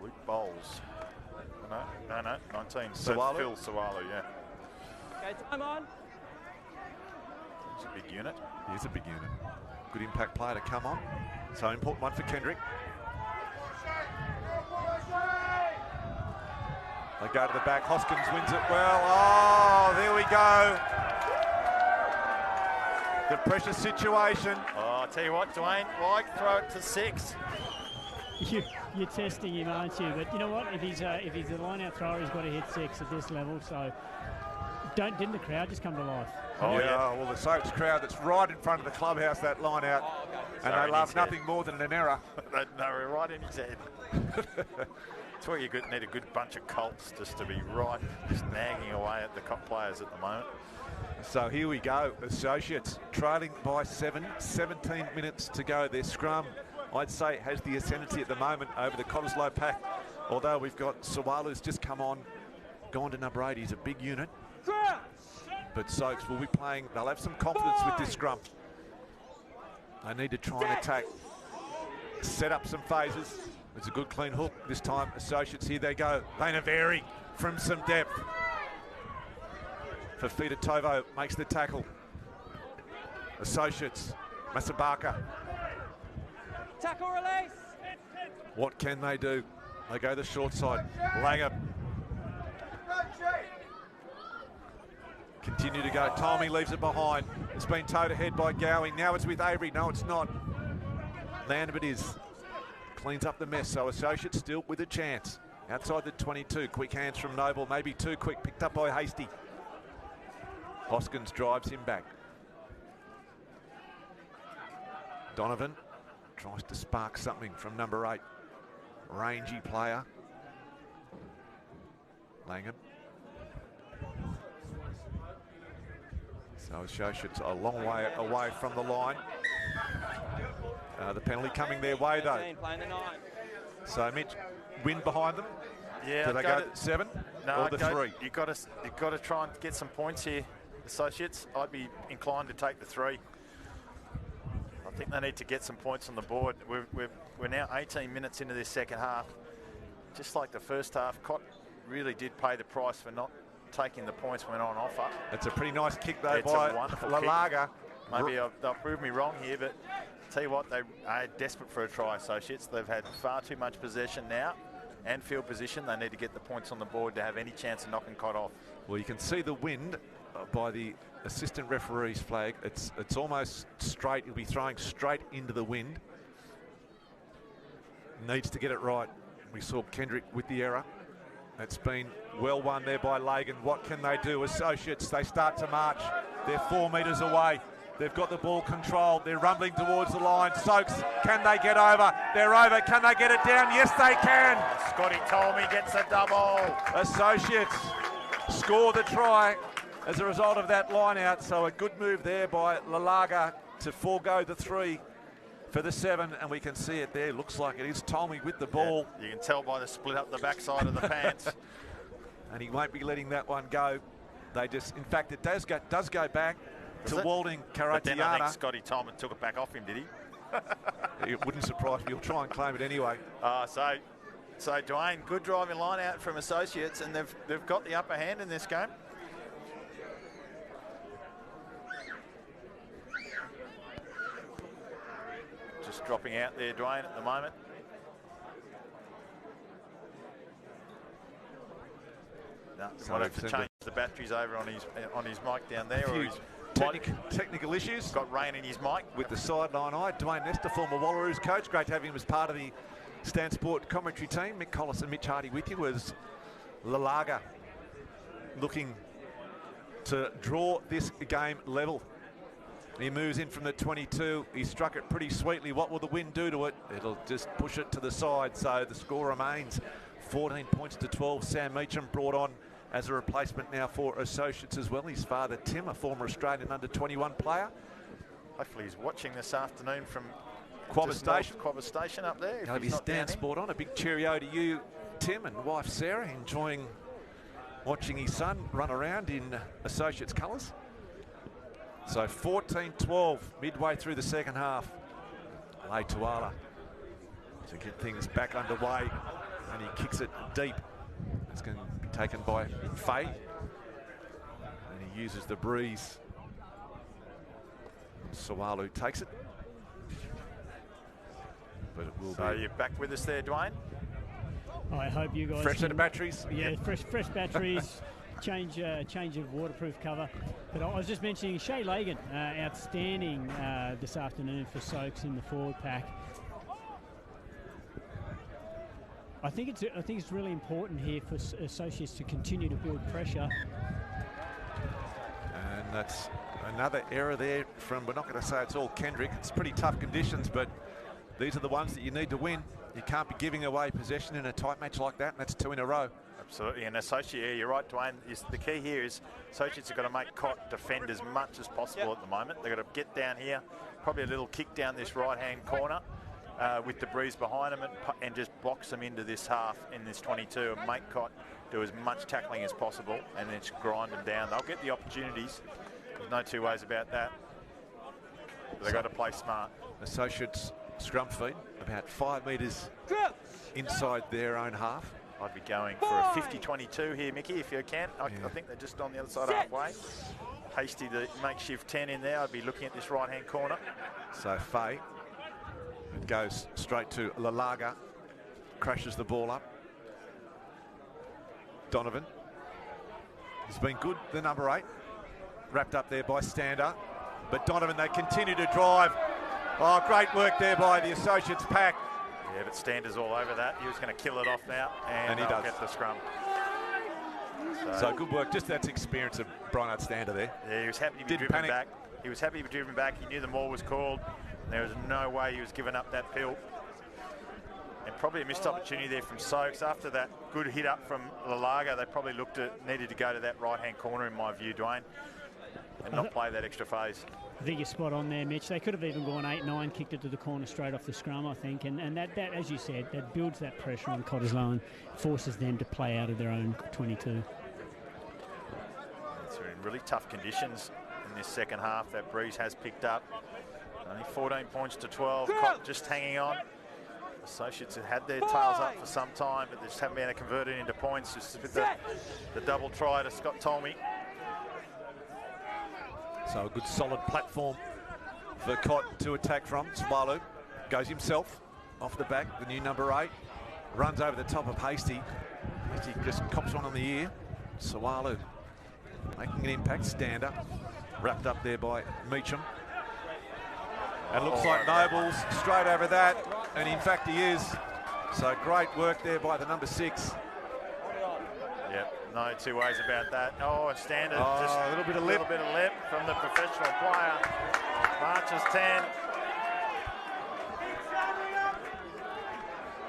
Luke Bowles. No, 19. Sawalu? Phil Sawalu, yeah. Okay, time on. He's a big unit. He is a big unit. Good impact player to come on. So important one for Kendrick. They go to the back. Hoskins wins it well. Oh, there we go. The pressure situation. Oh, I'll tell you what, Dwayne, why throw it to 6? You're testing him, aren't you? But you know what? If he's a line-out thrower, he's got to hit 6 at this level. So didn't the crowd just come to life? Oh yeah. Well, the Soaks crowd that's right in front of the clubhouse, that line out, and they love nothing more than an error. No, right in his head. That's where you need a good bunch of colts just to be right, just nagging away at the Cop players at the moment. So here we go. Associates trailing by 7, 17 minutes to go. Their scrum, I'd say, has the ascendancy at the moment over the Cottesloe pack. Although we've got Sawalu's just come on, gone to number 8. He's a big unit. But Soaks will be playing. They'll have some confidence with this scrum. They need to try and attack. Set up some phases. It's a good clean hook this time. Associates, here they go. Bainaveri from some depth. Fafita Tovo makes the tackle. Associates, Masabaka. Tackle release. What can they do? They go the short side. Langer. Continue to go. Tommy leaves it behind. It's been towed ahead by Gowing. Now it's with Avery. No, it's not. Landabit is. Cleans up the mess. So Associates still with a chance. Outside the 22. Quick hands from Noble. Maybe too quick. Picked up by Hasty. Hoskins drives him back. Donovan tries to spark something from number 8. Rangy player. Langham. So Associates a long way away from the line. The penalty coming their way though. So Mitch, wind behind them. Yeah. Do they go 7 or the 3? You've got to try and get some points here, Associates. I'd be inclined to take the 3. I think they need to get some points on the board. We're now 18 minutes into this second half. Just like the first half, Cott really did pay the price for not taking the points when on offer. It's a pretty nice kick though it's by a wonderful Lalaga. Maybe they'll prove me wrong here, but tell you what, they are desperate for a try, Associates. They've had far too much possession now and field position. They need to get the points on the board to have any chance of knocking Cott off. Well, you can see the wind by the assistant referee's flag. It's almost straight. He'll be throwing straight into the wind. Needs to get it right. We saw Kendrick with the error. It's been well won there by Lagan. What can they do? Associates, they start to march. They're 4 metres away. They've got the ball controlled. They're rumbling towards the line. Soaks, can they get over? They're over. Can they get it down? Yes, they can. Scotty Tolmie gets a double. Associates score the try as a result of that line out. So a good move there by Lalaga to forego the 3 for the 7, and we can see it there. Looks like it is Tolmie with the ball. Yeah, you can tell by the split up the backside of the pants. And he won't be letting that one go. They just, in fact, it does go back to Walding Karatiana. But then I think Scotty Tolmie took it back off him, did he? It wouldn't surprise me. He'll try and claim it anyway. So So Dwayne, good driving line out from Associates, and they've got the upper hand in this game. Just dropping out there, Dwayne, at the moment. No, might have to change the batteries over on his mic down there, or his technical issues. Got rain in his mic. With the sideline eye, Dwayne Nestor, former Wallaroos coach. Great to have him as part of the Stan Sport commentary team. Mick Collis and Mitch Hardy with you. Was Lalaga looking to draw this game level. He moves in from the 22. He struck it pretty sweetly. What will the wind do to it? It'll just push it to the side. So the score remains 14 points to 12. Sam Meacham brought on as a replacement now for Associates as well. His father, Tim, a former Australian under-21 player. Hopefully he's watching this afternoon from Quabba Station up there. He'll be Stan Sport on. A big cheerio to you, Tim, and wife Sarah, enjoying watching his son run around in Associates colours. So 14-12 midway through the second half. Lay Tuala to get things back underway, and he kicks it deep. It's going to be taken by Fay, and he uses the breeze. Sawalu takes it, but it will so be. You're back with us there, Dwayne? I hope you guys fresh set of batteries. Yeah, fresh batteries. change of waterproof cover. But I was just mentioning Shay Lagan, outstanding this afternoon for Soaks in the forward pack. I think it's really important here for Associates to continue to build pressure. And that's another error there from, we're not going to say it's all Kendrick. It's pretty tough conditions, but these are the ones that you need to win. You can't be giving away possession in a tight match like that, and that's 2 in a row. Absolutely, and you're right, Dwayne. The key here is Associates have got to make Cott defend as much as possible at the moment. They've got to get down here, probably a little kick down this right-hand corner with the breeze behind them, and just box them into this half in this 22 and make Cott do as much tackling as possible and then just grind them down. They'll get the opportunities. There's no two ways about that. But they've got to play smart. Associates scrum feed about 5 metres inside their own half. I'd be going for a 50-22 here, Mickey, if you can. I think they're just on the other side halfway. Hasty, the makeshift 10 in there. I'd be looking at this right-hand corner. So Fay, it goes straight to Lalaga, crashes the ball up. Donovan has been good, the number 8. Wrapped up there by Stander. But Donovan, they continue to drive. Oh, great work there by the Associates pack. Yeah, but Stander's all over that. He was going to kill it off now, and he does get the scrum. So good work. Just that's experience of Brian Stander there. Yeah, he was happy to be driven back. He was happy to be driven back. He knew the maul was called. There was no way he was giving up that pill. And probably a missed opportunity there from Soaks. After that good hit up from Lalaga, they probably needed to go to that right-hand corner, in my view, Dwayne, and not play that extra phase. I think you're spot on there, Mitch. They could have even gone 8-9, kicked it to the corner straight off the scrum, I think. And that, as you said, that builds that pressure on Cottesloe and forces them to play out of their own 22. It's in really tough conditions in this second half. That breeze has picked up. Only 14 points to 12. Cott just hanging on. Associates have had their tails up for some time, but they just haven't been able to convert it into points. Just with the double try to Scott Tolmie. So a good solid platform for Cott to attack from. Swalu goes himself off the back, the new number 8. Runs over the top of Hasty. Hasty just cops one on the ear. Sawalu making an impact. Stander wrapped up there by Meacham. And looks like Noble's straight over that. And in fact he is. So great work there by the number 6. Yep, no two ways about that. Oh, Stander, just a little bit of lip. From the professional player. Marches 10.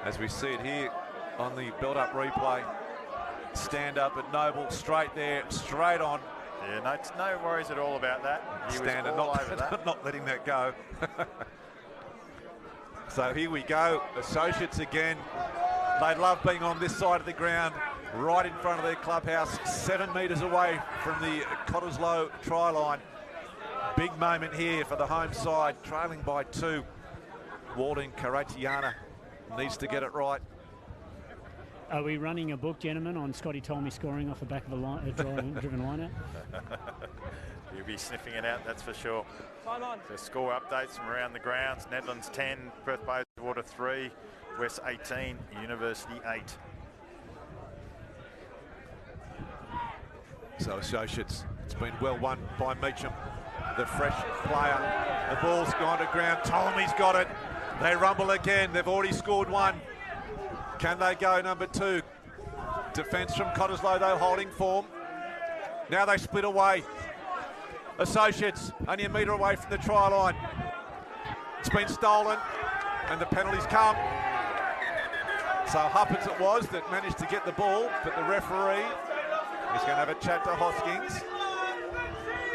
As we see it here on the build-up replay. Stand up at Noble, straight there, straight on. Yeah, no worries at all about that. He Stander was all over that. not letting that go. So here we go, Associates again. They love being on this side of the ground, right in front of their clubhouse, 7 metres away from the Cottesloe try line. Big moment here for the home side, trailing by 2. Walding Karatiana needs to get it right. Are we running a book, gentlemen, on Scotty told me scoring off the back of a driven line-out? You'll be sniffing it out, that's for sure. Time on. So score updates from around the grounds. Netherlands 10, Perth Bayswater 3, West 18, University 8. So Associates, it's been well won by Meacham, the fresh player. The ball's gone to ground. Ptolemy's got it. They rumble again. They've already scored one. Can they go number 2? Defence from Cottesloe though, holding form. Now they split away. Associates only a metre away from the try line. It's been stolen and the penalties come. So Huppets it was that managed to get the ball, but the referee is going to have a chat to Hoskins.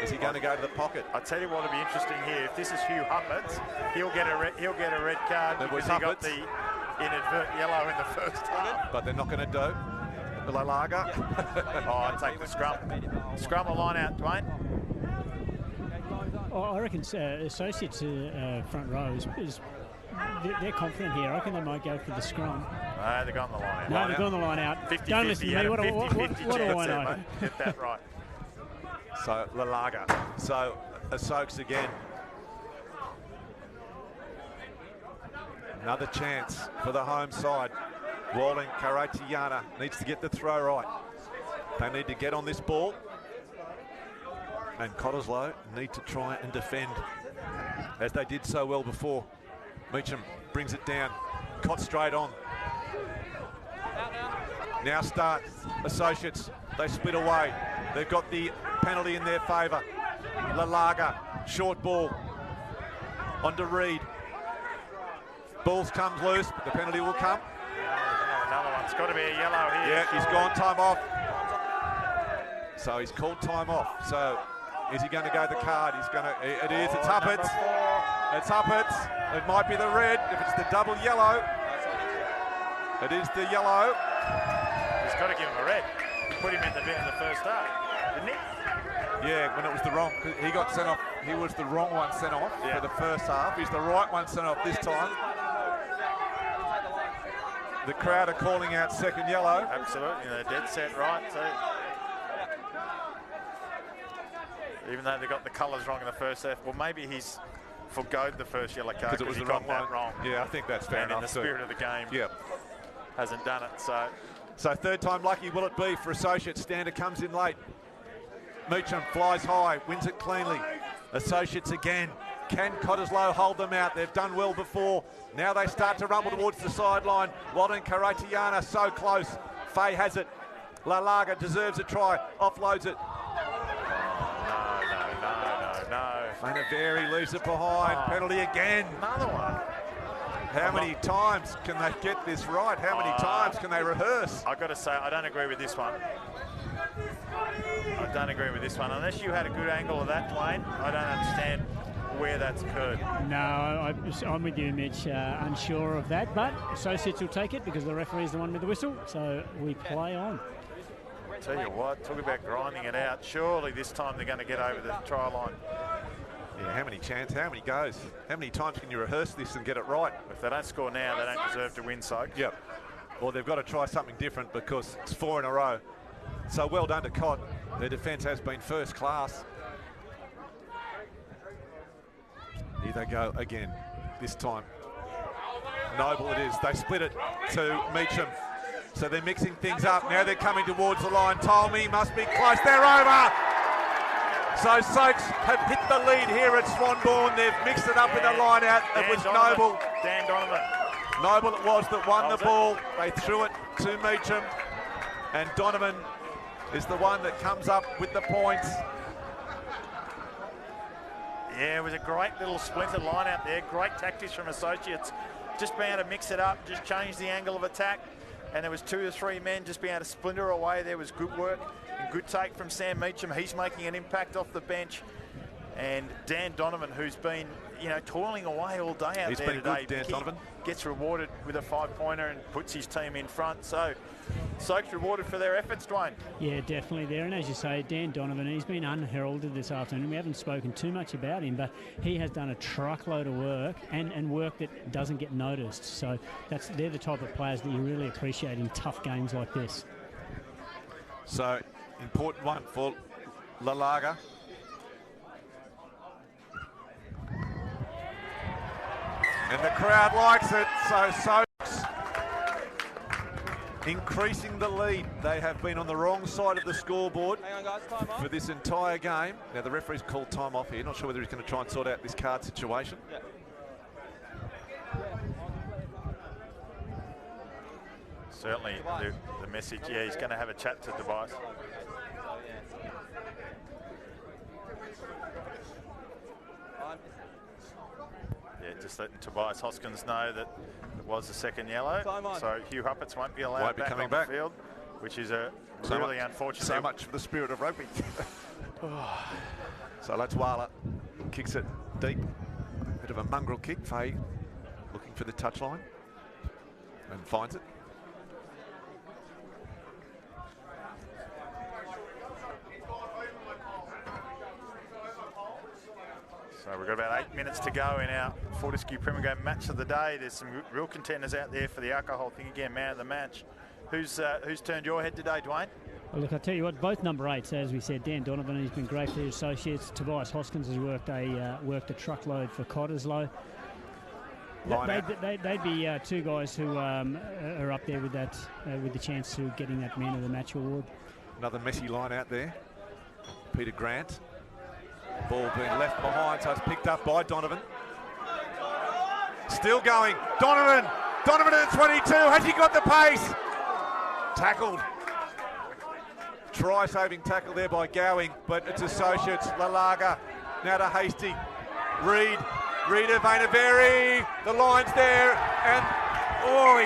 Is he going to go to the pocket? I tell you what will be interesting here. If this is Hugh Huppets, he'll get a red card because he got the inadvertent yellow in the first half. But they're not going to do. Lalaga. Oh, I'd take the scrum. Scrum a line out, Dwayne. Oh, I reckon Associates front row is they're confident here. I reckon they might go for the scrum. No, they've gone the line out. No, they've gone the line out. 50, Don't 50, listen to me. What do I know? Mate. Get that right. So Lalaga. So Assokes again. Another chance for the home side. Walling Karatiana needs to get the throw right. They need to get on this ball. And Cottesloe need to try and defend as they did so well before. Meacham brings it down. Cott straight on. Now start Associates. They split away. They've got the penalty in their favour. Lalaga, short ball. On to Reid. Balls comes loose, but the penalty will come. Another one's got to be a yellow here. Yeah, he's gone time off. So he's called time off. So is he going to go the card? He's going to. It is. It's Huppets. It's Huppets. It might be the red. If it's the double yellow, it is the yellow. He's got to give him a red. He put him in the first half, didn't he? Yeah, when it was the wrong. He got sent off. He was the wrong one sent off for the first half. He's the right one sent off this time. The crowd are calling out second yellow. Absolutely, they're dead set right too. Even though they got the colours wrong in the first half, well, maybe he's forgoed the first yellow card because it was he the wrong got one. That wrong. Yeah, I think that's fair and enough. In the spirit of the game, hasn't done it. So third time lucky will it be for Associates. Stander comes in late. Meacham flies high, wins it cleanly. Associates again. Can Cottesloe hold them out? They've done well before. Now they start to rumble towards the sideline. Walden Karatiana so close. Fay has it. Lalaga deserves a try. Offloads it. No. Fanaveri leaves it behind. Penalty again. Another one. How many times can they get this right? How many times can they rehearse? I've got to say, I don't agree with this one. I don't agree with this one. Unless you had a good angle of that, Dwayne, I don't understand where that's occurred. No, I'm with you, Mitch. Unsure of that, but Associates will take it because the referee is the one with the whistle. So we play on. Tell you what, talk about grinding it out. Surely this time they're going to get over the try line. Yeah, how many chances, how many goes? How many times can you rehearse this and get it right? If they don't score now, they don't deserve to win, Soak. Yep. Well, they've got to try something different because it's 4 in a row. So well done to Cott. Their defence has been first class. Here they go again, this time. Noble it is. They split it to Meacham. So they're mixing things up. Now they're coming towards the line. Ptolemy must be close. They're over. So Soaks have hit the lead here at Swanbourne. They've mixed it up in the line out. It was Noble. Dan Donovan. Noble it was that won the ball. They threw it to Meacham. And Donovan is the one that comes up with the points. Yeah, it was a great little splinter line out there. Great tactics from Associates. Just being able to mix it up, just change the angle of attack. And there was 2 or 3 men just being able to splinter away. There was good work and good take from Sam Meacham. He's making an impact off the bench. And Dan Donovan, who's been, toiling away all day out there today. Good, Dan Donovan. Gets rewarded with a 5-pointer and puts his team in front. So Soaks rewarded for their efforts, Dwayne. Yeah, definitely there. And as you say, Dan Donovan, he's been unheralded this afternoon. We haven't spoken too much about him, but he has done a truckload of work and work that doesn't get noticed. So they're the type of players that you really appreciate in tough games like this. So, important one for Lalaga. And the crowd likes it, so Soaks increasing the lead. They have been on the wrong side of the scoreboard for this entire game. Now the referee's called time off here. Not sure whether he's going to try and sort out this card situation. Yeah. Certainly the message, yeah, he's going to have a chat to Tobias. Yeah, just letting Tobias Hoskins know that it was the second yellow. So Hugh Huppets won't be allowed back on the field, which is a really unfortunate. So much for the spirit of rugby. So Latwala kicks it deep. Bit of a mongrel kick. Faye looking for the touchline and finds it. So we've got about 8 minutes to go in our Fortescue Premier Game match of the day. There's some real contenders out there for the alcohol thing again, man of the match. Who's turned your head today, Dwayne? Well, look, I'll tell you what, both number 8s, as we said, Dan Donovan, he's been great for his associates. Tobias Hoskins has worked a truckload for Cottesloe. They'd be two guys who are up there with that, with the chance to getting that Man of the Match award. Another messy line out there. Peter Grant. Ball being left behind, so it's picked up by Donovan. Still going. Donovan at 22. Has he got the pace? Tackled. Try-saving tackle there by Gowing, but it's associates. Lalaga now to Hasty. Reed to Vainaveri. The line's there, and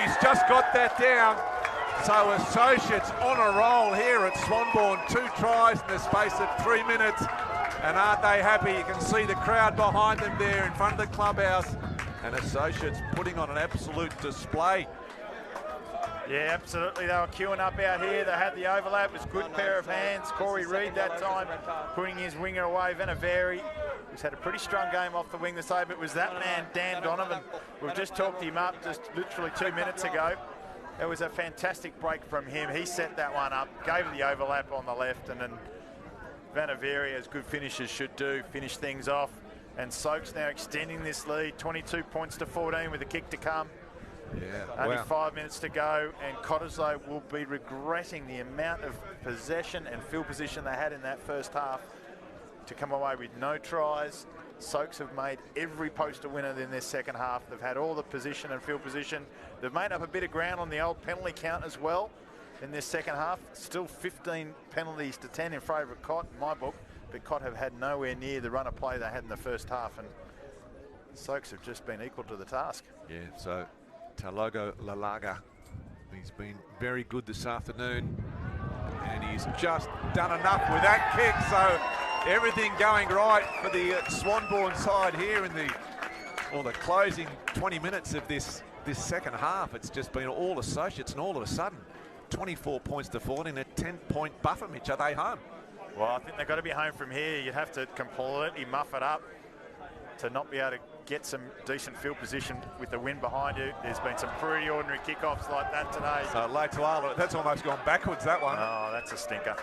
he's just got that down. So associates on a roll here at Swanbourne. 2 tries in the space of 3 minutes. And aren't they happy? You can see the crowd behind them there in front of the clubhouse. And associates putting on an absolute display. Yeah, absolutely. They were queuing up out here. They had the overlap. It was a good pair of hands. Corey Reed that time putting his winger away. Vanaveri, who's had a pretty strong game off the wing this day, but it was that man, Dan Donovan. We've just talked him up just literally 2 minutes ago. It was a fantastic break from him. He set that one up, gave the overlap on the left, and then Vanaveri, as good finishers should do, finish things off. And Soaks now extending this lead, 22 points to 14 with a kick to come. Yeah, Only 5 minutes to go, and Cottesloe will be regretting the amount of possession and field position they had in that first half to come away with no tries. Soaks have made every poster winner in their second half. They've had all the position and field position. They've made up a bit of ground on the old penalty count as well in this second half. Still 15 penalties to 10 in favour of Cott in my book, but Cott have had nowhere near the run of play they had in the first half, and Soaks have just been equal to the task. Yeah, so Talogo Lalaga, he's been very good this afternoon, and he's just done enough with that kick, so everything going right for the Swanbourne side here in the closing 20 minutes of this second half. It's just been all associates, and all of a sudden 24 points to 14, a 10-point buffer, Mitch. Are they home? Well, I think they've got to be home from here. You'd have to completely muff it up to not be able to get some decent field position with the wind behind you. There's been some pretty ordinary kickoffs like that today. So Latwala, that's almost gone backwards, that one. Oh, that's a stinker.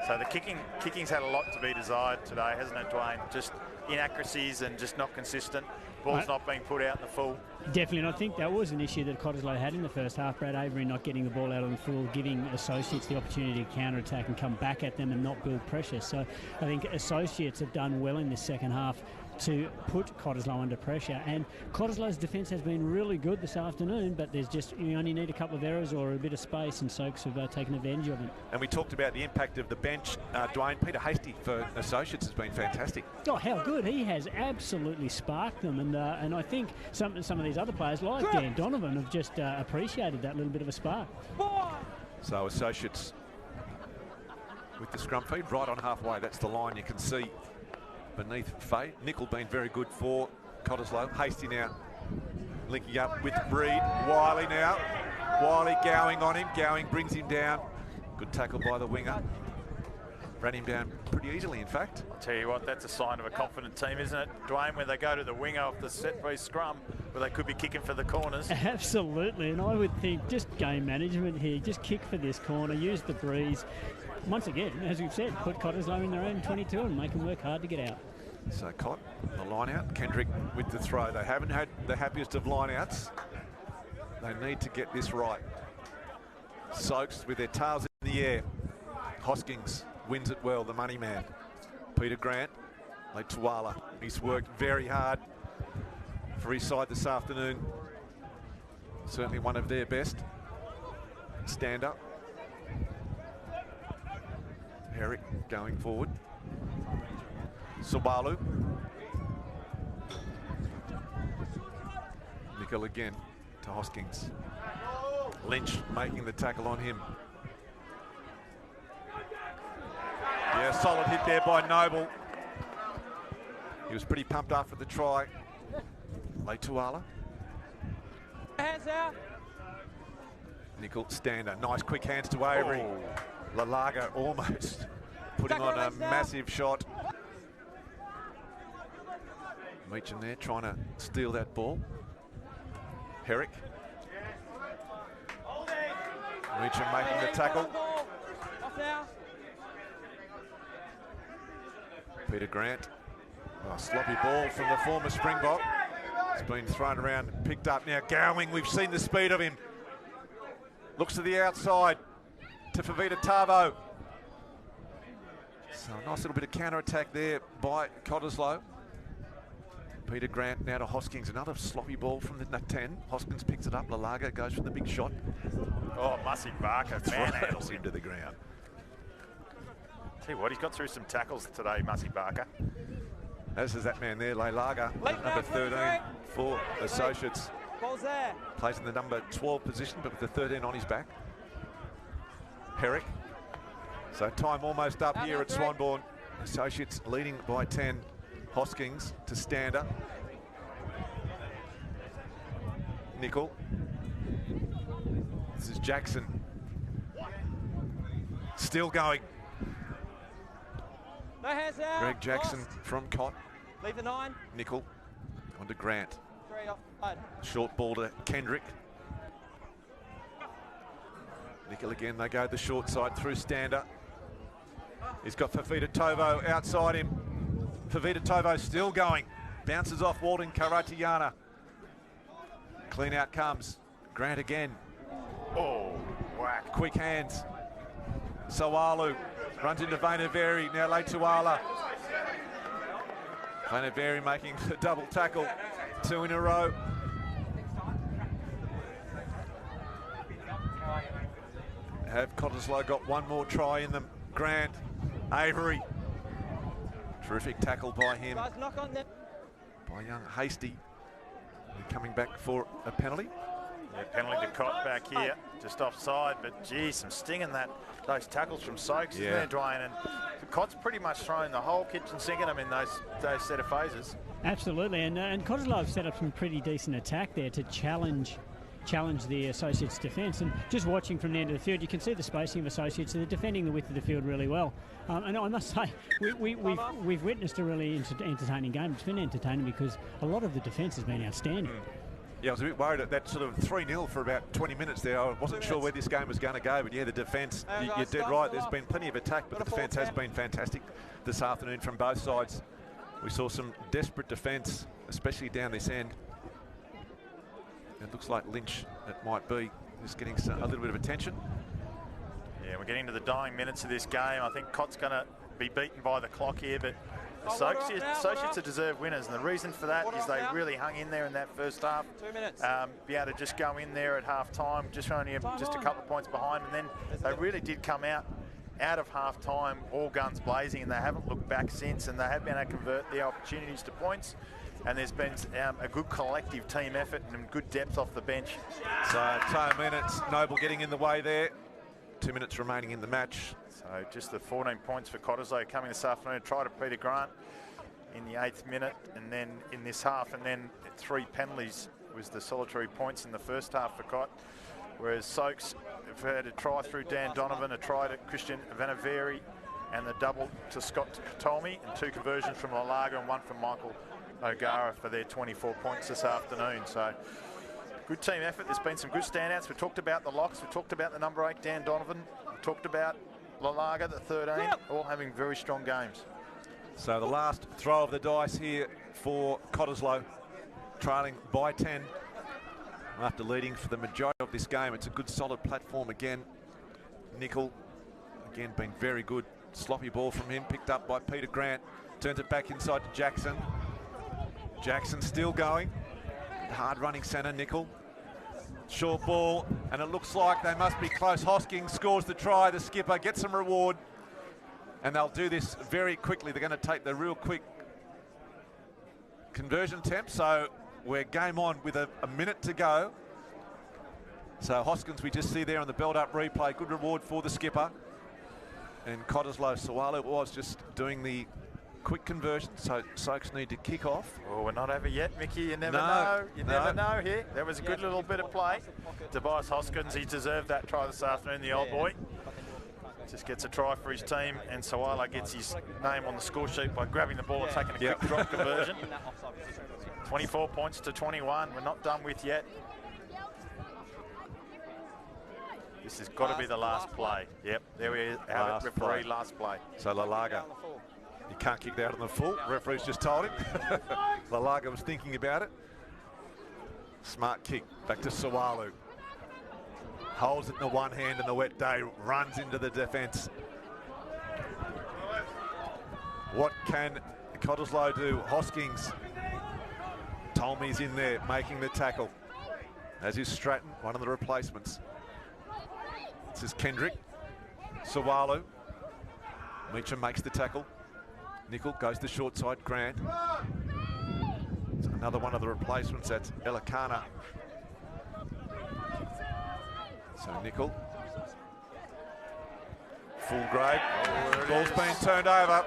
So the kicking's had a lot to be desired today, hasn't it, Dwayne? Just inaccuracies and just not consistent. Ball's not being put out in the full. Definitely, and I think that was an issue that Cottesloe had in the first half. Brad Avery not getting the ball out on the full, giving associates the opportunity to counter-attack and come back at them and not build pressure. So I think associates have done well in this second half to put Cottesloe under pressure, and Cottesloe's defence has been really good this afternoon, but there's just, you only need a couple of errors or a bit of space, and Soaks have taken advantage of it. And we talked about the impact of the bench. Dwayne, Peter Hasty for associates has been fantastic. Oh, how good. He has absolutely sparked them, and I think some of these other players like Dan Donovan have just appreciated that little bit of a spark. So associates with the scrum feed right on halfway. That's the line you can see beneath Faye. Nickel been very good for Cottesloe. Hasty now linking up with Reed. Wiley now. Wiley Gowing on him. Gowing brings him down. Good tackle by the winger. Ran him down pretty easily, in fact. Tell you what, that's a sign of a confident team, isn't it, Dwayne, when they go to the winger off the set-piece scrum, where they could be kicking for the corners. Absolutely, and I would think just game management here, just kick for this corner, use the breeze. Once again, as we've said, put Cottesloe in their own 22 and make them work hard to get out. So Cott, the line out. Kendrick with the throw. They haven't had the happiest of line outs. They need to get this right. Soaks with their tails in the air. Hoskins wins it well, the money man. Peter Grant, Tuala. He's worked very hard for his side this afternoon. Certainly one of their best. Stand up. Herrick going forward. Subalu. Nickel again to Hoskins. Lynch making the tackle on him. Yeah, solid hit there by Noble. He was pretty pumped after the try. Tuala. Hands out. Nickel Stander. Nice quick hands to Avery. Oh. Lalaga almost putting on a massive shot. Meacham there trying to steal that ball. Herrick. Meacham making the tackle. Off now. Peter Grant. Oh, sloppy ball from the former Springbok. It's been thrown around and picked up. Now Gowing, we've seen the speed of him. Looks to the outside to Favita Tavo. So a nice little bit of counter-attack there by Cottesloe. Peter Grant now to Hoskins. Another sloppy ball from the 10. Hoskins picks it up. Lalaga goes for the big shot. Oh, Mussy Barker manhandles him to the ground. Tell you what, he's got through some tackles today, Mussy Barker. As is that man there, Lalaga, number 13 for Associates. Ball's there. Plays in the number 12 position, but with the 13 on his back. Herrick. So time almost up here at Swanbourne. Associates leading by 10. Hoskins to Stander. Nickel. This is Jackson. Still going. No hands out. Greg Jackson Lost. from Cott. Leave the 9. Nickel. On to Grant. 3 off. Side. Short ball to Kendrick. Nickel again, they go the short side through Stander. He's got Fafita Tovo outside him. Fafita Tovo still going. Bounces off Walden Karatiana. Clean out comes. Grant again. Oh, whack. Quick hands. Sawalu runs into Vainaveri. Now Letuala. Vainaveri making the double tackle. 2 in a row. Have Cottesloe got one more try in them? Grant, Avery. Terrific tackle by him. Guys, knock on them. By young Hasty. Coming back for a penalty. Yeah, penalty to Cott back here, just offside, but geez, some sting in those tackles from Soaks, isn't there, Dwayne? And Cott's pretty much thrown the whole kitchen sink at him in those set of phases. Absolutely, and Cottesloe have set up some pretty decent attack there to challenge the Associates' defence. And just watching from the end of the field, you can see the spacing of Associates. They're defending the width of the field really well. And I must say, we've witnessed a really entertaining game. It's been entertaining because a lot of the defence has been outstanding. Yeah, I was a bit worried at that sort of 3-0 for about 20 minutes there. I wasn't sure where this game was going to go, but yeah, the defence, you're dead right. There's been plenty of attack, but the defence has been fantastic this afternoon from both sides. We saw some desperate defence, especially down this end. It looks like Lynch, it might be, just getting a little bit of attention. Yeah, we're getting to the dying minutes of this game. I think Cott's going to be beaten by the clock here, but the Associates are deserved winners, and the reason for that is they really hung in there in that first half. 2 minutes. Be able to just go in there at half-time, just only just a couple of points behind, and then they really did come out of half-time, all guns blazing, and they haven't looked back since, and they have been able to convert the opportunities to points. And there's been a good collective team effort and good depth off the bench. So 2 minutes, Noble getting in the way there. 2 minutes remaining in the match. So just the 14 points for Cottesloe coming this afternoon. Try to Peter Grant in the 8th minute, and then in this half, and then 3 penalties was the solitary points in the first half for Cott. whereas Soaks have had a try through Dan Donovan, a try to Christian Vanaveri, and the double to Scott Tolmy, and 2 conversions from Lalaga and 1 from Michael O'Gara for their 24 points this afternoon. So good team effort. There's been some good standouts. We talked about the locks. We talked about the number 8, Dan Donovan. We talked about Lalaga, the 13, all having very strong games. So the last throw of the dice here for Cottesloe, trailing by 10. After leading for the majority of this game, it's a good solid platform again. Nickel, again, being very good. Sloppy ball from him, picked up by Peter Grant. Turns it back inside to Jackson. Jackson still going. Hard running centre, Nickel. Short ball, and it looks like they must be close. Hoskins scores the try. The skipper gets some reward. And they'll do this very quickly. They're going to take the real quick conversion attempt. So we're game on with a minute to go. So Hoskins, we just see there on the build-up replay. Good reward for the skipper. And Cottesloe Sawala was just doing the quick conversion, so Soaks need to kick off. Oh, we're not over yet, Mickey. You never know. You never know here. There was a good little bit of play. Tobias Hoskins, he deserved that try this afternoon, the old boy. Just gets a try for his team, and Sawala gets his name on the score sheet by grabbing the ball and taking a quick drop conversion. 24 points to 21. We're not done with yet. This has got to be the last play. Yep, there we have it, referee, last play. So Lalaga, you can't kick that out on the full. Referee's just told him. Lalaga was thinking about it. Smart kick, back to Sawalu. Holds it in the one hand in the wet day, runs into the defence. What can Cottesloe do? Hoskins. Tolmy's in there, making the tackle. As is Stratton, one of the replacements. This is Kendrick. Sawalu. Meacham makes the tackle. Nickel goes to short side, Grant. It's another one of the replacements, that's Elikana. So Nickel. Full grade. Ball's been turned over,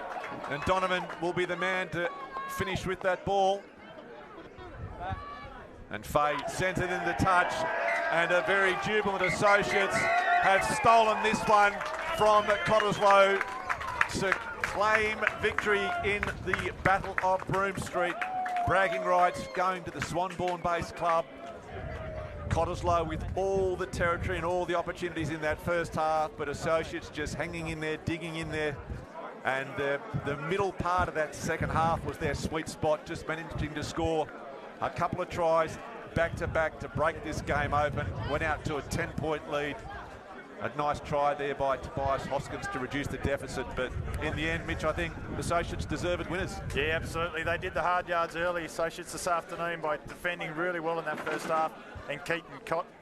and Donovan will be the man to finish with that ball. And Fay sends it in the touch, and a very jubilant Associates have stolen this one from Cottesloe to claim victory in the Battle of Broome Street. Bragging rights going to the Swanbourne-based club. Cottesloe with all the territory and all the opportunities in that first half, but Associates just hanging in there, digging in there. And the middle part of that second half was their sweet spot, just managing to score a couple of tries back-to-back to break this game open. Went out to a 10-point lead. A nice try there by Tobias Hoskins to reduce the deficit, but in the end, Mitch, I think Associates deserved winners. Yeah, absolutely. They did the hard yards early, Associates, this afternoon by defending really well in that first half and keeping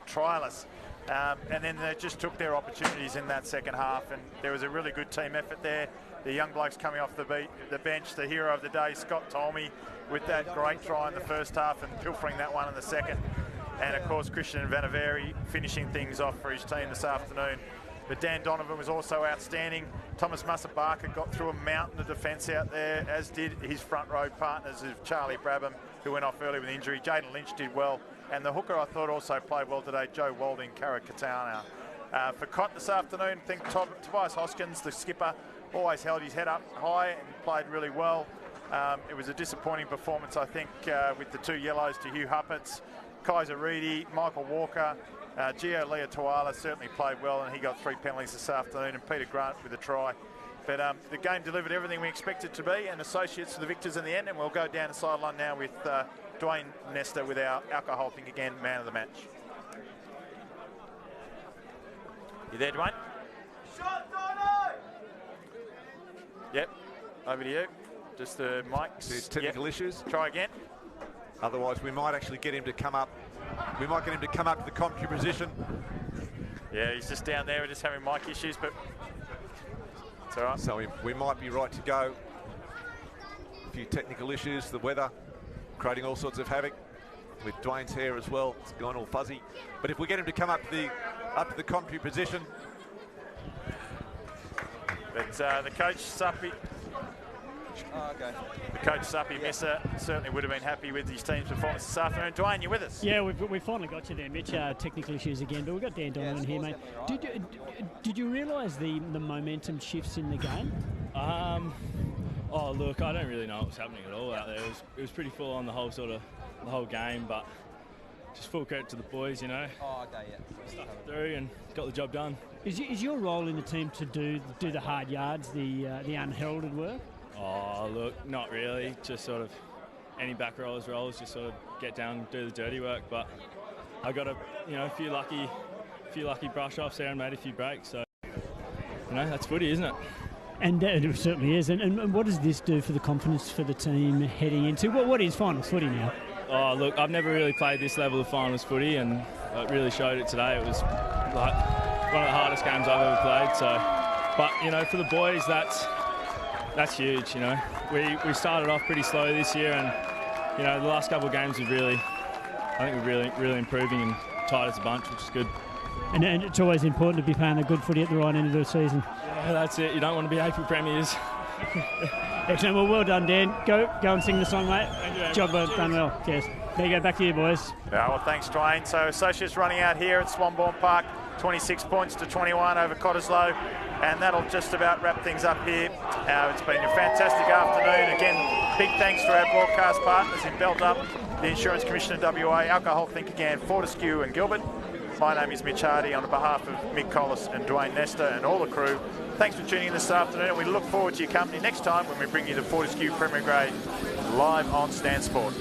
trialless. And then they just took their opportunities in that second half, and there was a really good team effort there. The young blokes coming off the bench, the hero of the day, Scott Tolmy, with that great try in the first half and pilfering that one in the second. And of course, Christian Vanaveri finishing things off for his team this afternoon. But Dan Donovan was also outstanding. Thomas Musabaka got through a mountain of defence out there, as did his front row partners of Charlie Brabham, who went off early with injury. Jaden Lynch did well. And the hooker, I thought, also played well today, Joe Walding Karakatana. For Cott this afternoon, I think Tobias Hoskins, the skipper, always held his head up high and played really well. It was a disappointing performance, I think, with the 2 yellows to Hugh Huppets. Kaiser Reedy, Michael Walker, Gio Leotuala certainly played well, and he got 3 penalties this afternoon, and Peter Grant with a try. But the game delivered everything we expected to be, and Associates are the victors in the end, and we'll go down the sideline now with Dwayne Nesta with our alcohol thing again, man of the match. You there, Dwayne? Yep, over to you. Just the mic. There's technical issues. Try again. Otherwise, we might actually get him to come up. We might get him to come up to the commentary position. Yeah, he's just down there. We're just having mic issues, but it's all right. So we might be right to go. A few technical issues, the weather creating all sorts of havoc with Dwayne's hair as well. It's gone all fuzzy. But if we get him to come up to the commentary position. But the coach, Sappi, Oh, okay. The coach, Suppy Messer, certainly would have been happy with his team's performance this afternoon. Dwayne, you with us? Yeah, we've finally got you there, Mitch. Technical issues again, but we've got Dan Donovan here, mate. Right. Did you realise the momentum shifts in the game? Oh, look, I don't really know what was happening at all out there. It was pretty full on the whole game, but just full credit to the boys, you know. Oh, okay, yeah. Stuck it through and got the job done. Is your role in the team to do the hard yards, the unheralded work? Oh, look, not really. Just sort of any back rows, just sort of get down, do the dirty work. But I got a few lucky brush offs there and made a few breaks. So that's footy, isn't it? And it certainly is. And what does this do for the confidence for the team heading into what is finals footy now? Oh, look, I've never really played this level of finals footy, and it really showed it today. It was like one of the hardest games I've ever played. So, but for the boys, that's huge. We started off pretty slow this year, and the last couple of games we're really improving and tight as a bunch, which is good. And it's always important to be playing a good footy at the right end of the season. Yeah, that's it. You don't want to be April premiers. Excellent. Well done, Dan. Go and sing the song, mate. Thank you, Job done well. Cheers. There you go. Back to you, boys. Yeah, well, thanks, Dwayne. So Associates running out here at Swanbourne Park, 26 points to 21 over Cottesloe, and that'll just about wrap things up here. It's been a fantastic afternoon. Again, big thanks to our broadcast partners in Belt Up, the Insurance Commission of WA, Alcohol Think Again, Fortescue and Gilbert. My name is Mitch Hardy on behalf of Mick Collis and Dwayne Nestor and all the crew. Thanks for tuning in this afternoon, and we look forward to your company next time when we bring you the Fortescue Premier Grade live on Stan Sport.